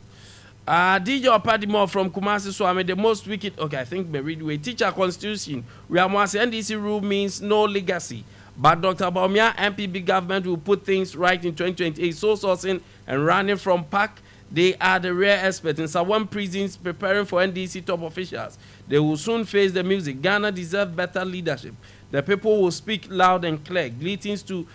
DJ Opadimo from Kumasi Swami, the most wicked. Okay, I think we read way. Teacher Constitution. We are more NDC rule means no legacy. But Dr. Baumia, MPB government will put things right in 2028. So sourcing and running from PAC, They are the rare experts in Sawan prisons preparing for NDC top officials. They will soon face the music. Ghana deserves better leadership. The people will speak loud and clear. Greetings to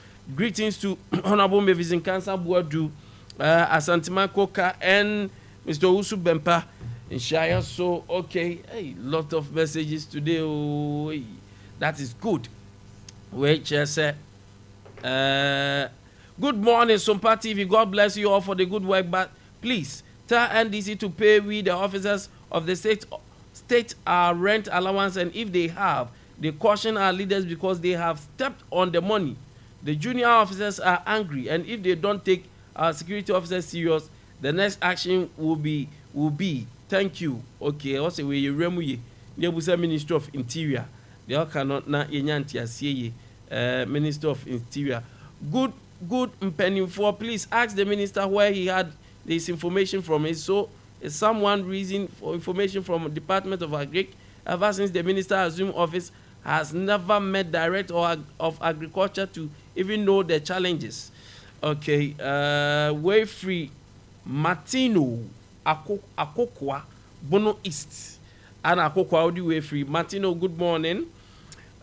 Honorable Mavis in Kansa Buadu, Asantima Koka, and Mr. Usu Bempa in Shire. So, okay, hey, lot of messages today. Oh, hey, that is good. Wait, good morning, Sompa TV. God bless you all for the good work, but please tell NDC to pay we the officers of the state our rent allowance, and if they have, they caution our leaders because they have stepped on the money. The junior officers are angry, and if they don't take our security officers serious, the next action will be thank you. Okay, also we remuye the Minister of Interior. They all cannot na yenyanti Minister of Interior. Good Mpenny, for please ask the minister where he had this information from. So is someone reason for information from Department of Agric ever since the minister assumed office has never met director of agriculture to even know the challenges. Okay, way free Martino Akokwa Bono East and Akokwa all the way free. Martino, good morning.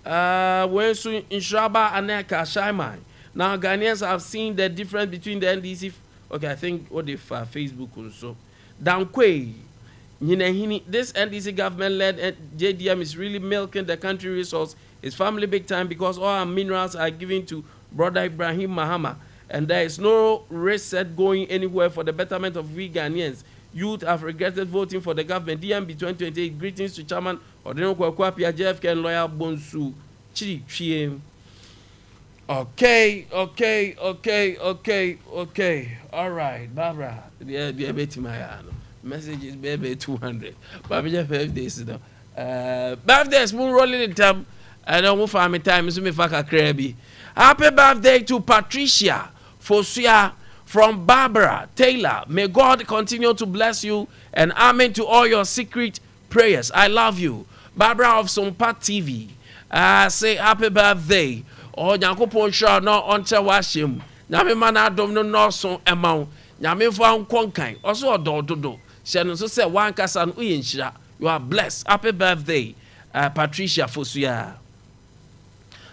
When soon in Shraba Aneka Shaiman. Now Ghanaians have seen the difference between the NDC. Okay, I think what if Facebook also. Dankwe, this NDC government-led JDM is really milking the country resource. It's family big time because all our minerals are given to brother Ibrahim Mahama, and there is no race set going anywhere for the betterment of we Ghanaians. Youth have regretted voting for the government. DMB 2028. Greetings to Chairman Odeno Kwakwapia, JFK, and lawyer Bonsu Chiem. Okay. All right, Barbara. Yeah, bet my message is baby 200. But just 5 days now. Birthday smooth rolling in time. I don't want for me time. So me faka crabby. Happy birthday to Patricia Fosia from Barbara Taylor. May God continue to bless you and amen to all your secret prayers. I love you, Barbara of Sompa TV. Say happy birthday. Oh, Yankopon sure no onche washim. Nyame mana dom no so emau. Nyame fa nkonkan. Also odododo. She no so say wan kasa no uyenhira. You are blessed. Happy birthday, Patricia Fosuya.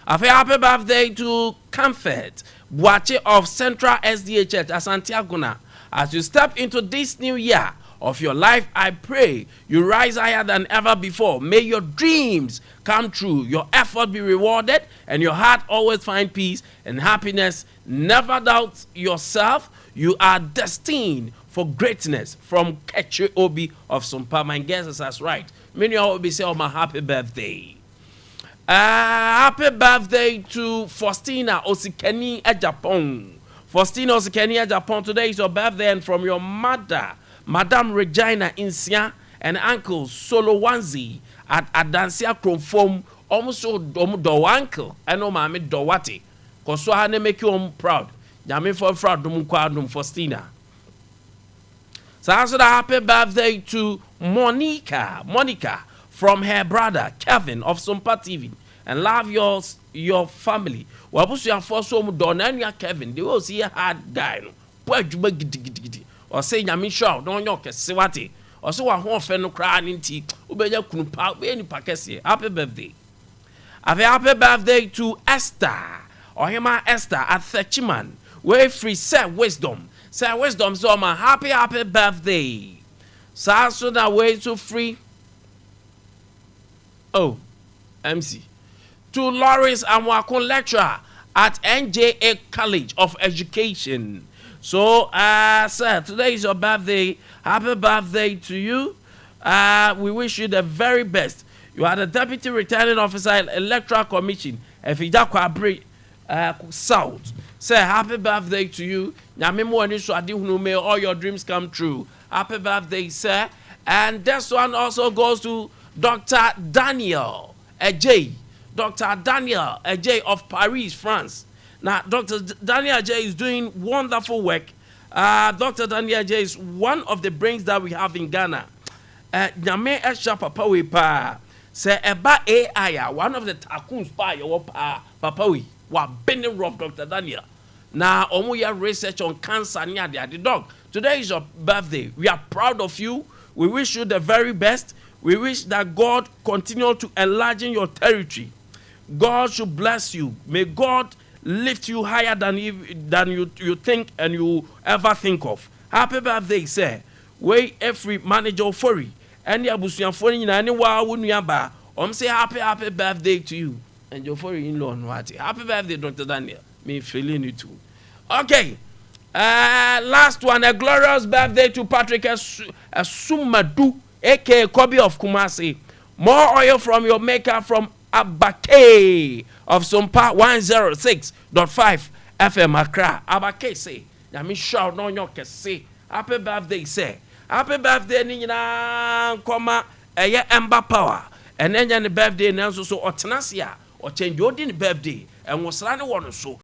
Happy birthday to Comfort Boache of Central SDHH Asante Aguna. As you step into this new year of your life, I pray you rise higher than ever before. May your dreams come true, your effort be rewarded, and your heart always find peace and happiness. Never doubt yourself. You are destined for greatness. From Keche Obi of Sompa. My guess is that's right. Many of you will be saying, oh, my happy birthday. Happy birthday to Faustina Osikeni at Japan. Faustina Osikeni at Japan. Today is your birthday, and from your mother, Madame Regina Insia, and Uncle Solo Wanzi at Adansia Kromfom, almost so do uncle. I know Mammy Dowati. Because so I make you proud. Yami for fraud Dumquadum Faustina. So I said a happy birthday to Monica from her brother Kevin of Sompa TV. And love your family. Wabus your first home don and your Kevin. They will see a hard guy. Or say Yami Shaw, don't yoke a Siwati. Or so a whole fennel crying in tea. Ubeya Kunpa, any Pakesi. Happy birthday. Have a happy birthday to Esther. Or Hema Esther at Thatchiman. Way free, Sir Wisdom. Sir Wisdom, so my happy birthday. So so that way to free. Oh, MC. To Lawrence Amwakun lecturer at NJA College of Education. So, sir, today is your birthday. Happy birthday to you. We wish you the very best. You are the Deputy Returning Officer Electoral Commission, Efijakwa South. Say happy birthday to you. May all your dreams come true. Happy birthday, sir. And this one also goes to Dr. Daniel Ajay. Dr. Daniel Ajay of Paris, France. Now, Dr. Daniel Ajay is doing wonderful work. Dr. Daniel Ajay is one of the brains that we have in Ghana. Nyame Esha Papa we pa. Say eba AI, one of the tycoons pa your papa we. Wa bending rough Dr. Daniel. Now, omuya research on cancer near the dog. Today is your birthday. We are proud of you. We wish you the very best. We wish that God continue to enlarge your territory. God should bless you. May God lift you higher than you think and you ever think of. Happy birthday, sir. We every manager for you. Any abusian for you any wa wunyaba. Say happy birthday to you. And your foreign in-law. Happy birthday, Dr. Daniel. Me feeling it too. Okay. Last one, a glorious birthday to Patrick Sumadu, aka Kobe of Kumasi. More oil from your maker from Abake of Sompa 106.5 FM Accra. Abake say, Yami shout no nyoke say, happy birthday, say. Happy birthday, Nina, comma, Ember Power. And then the birthday, and also Otanasia, or change your birthday, and was running one so.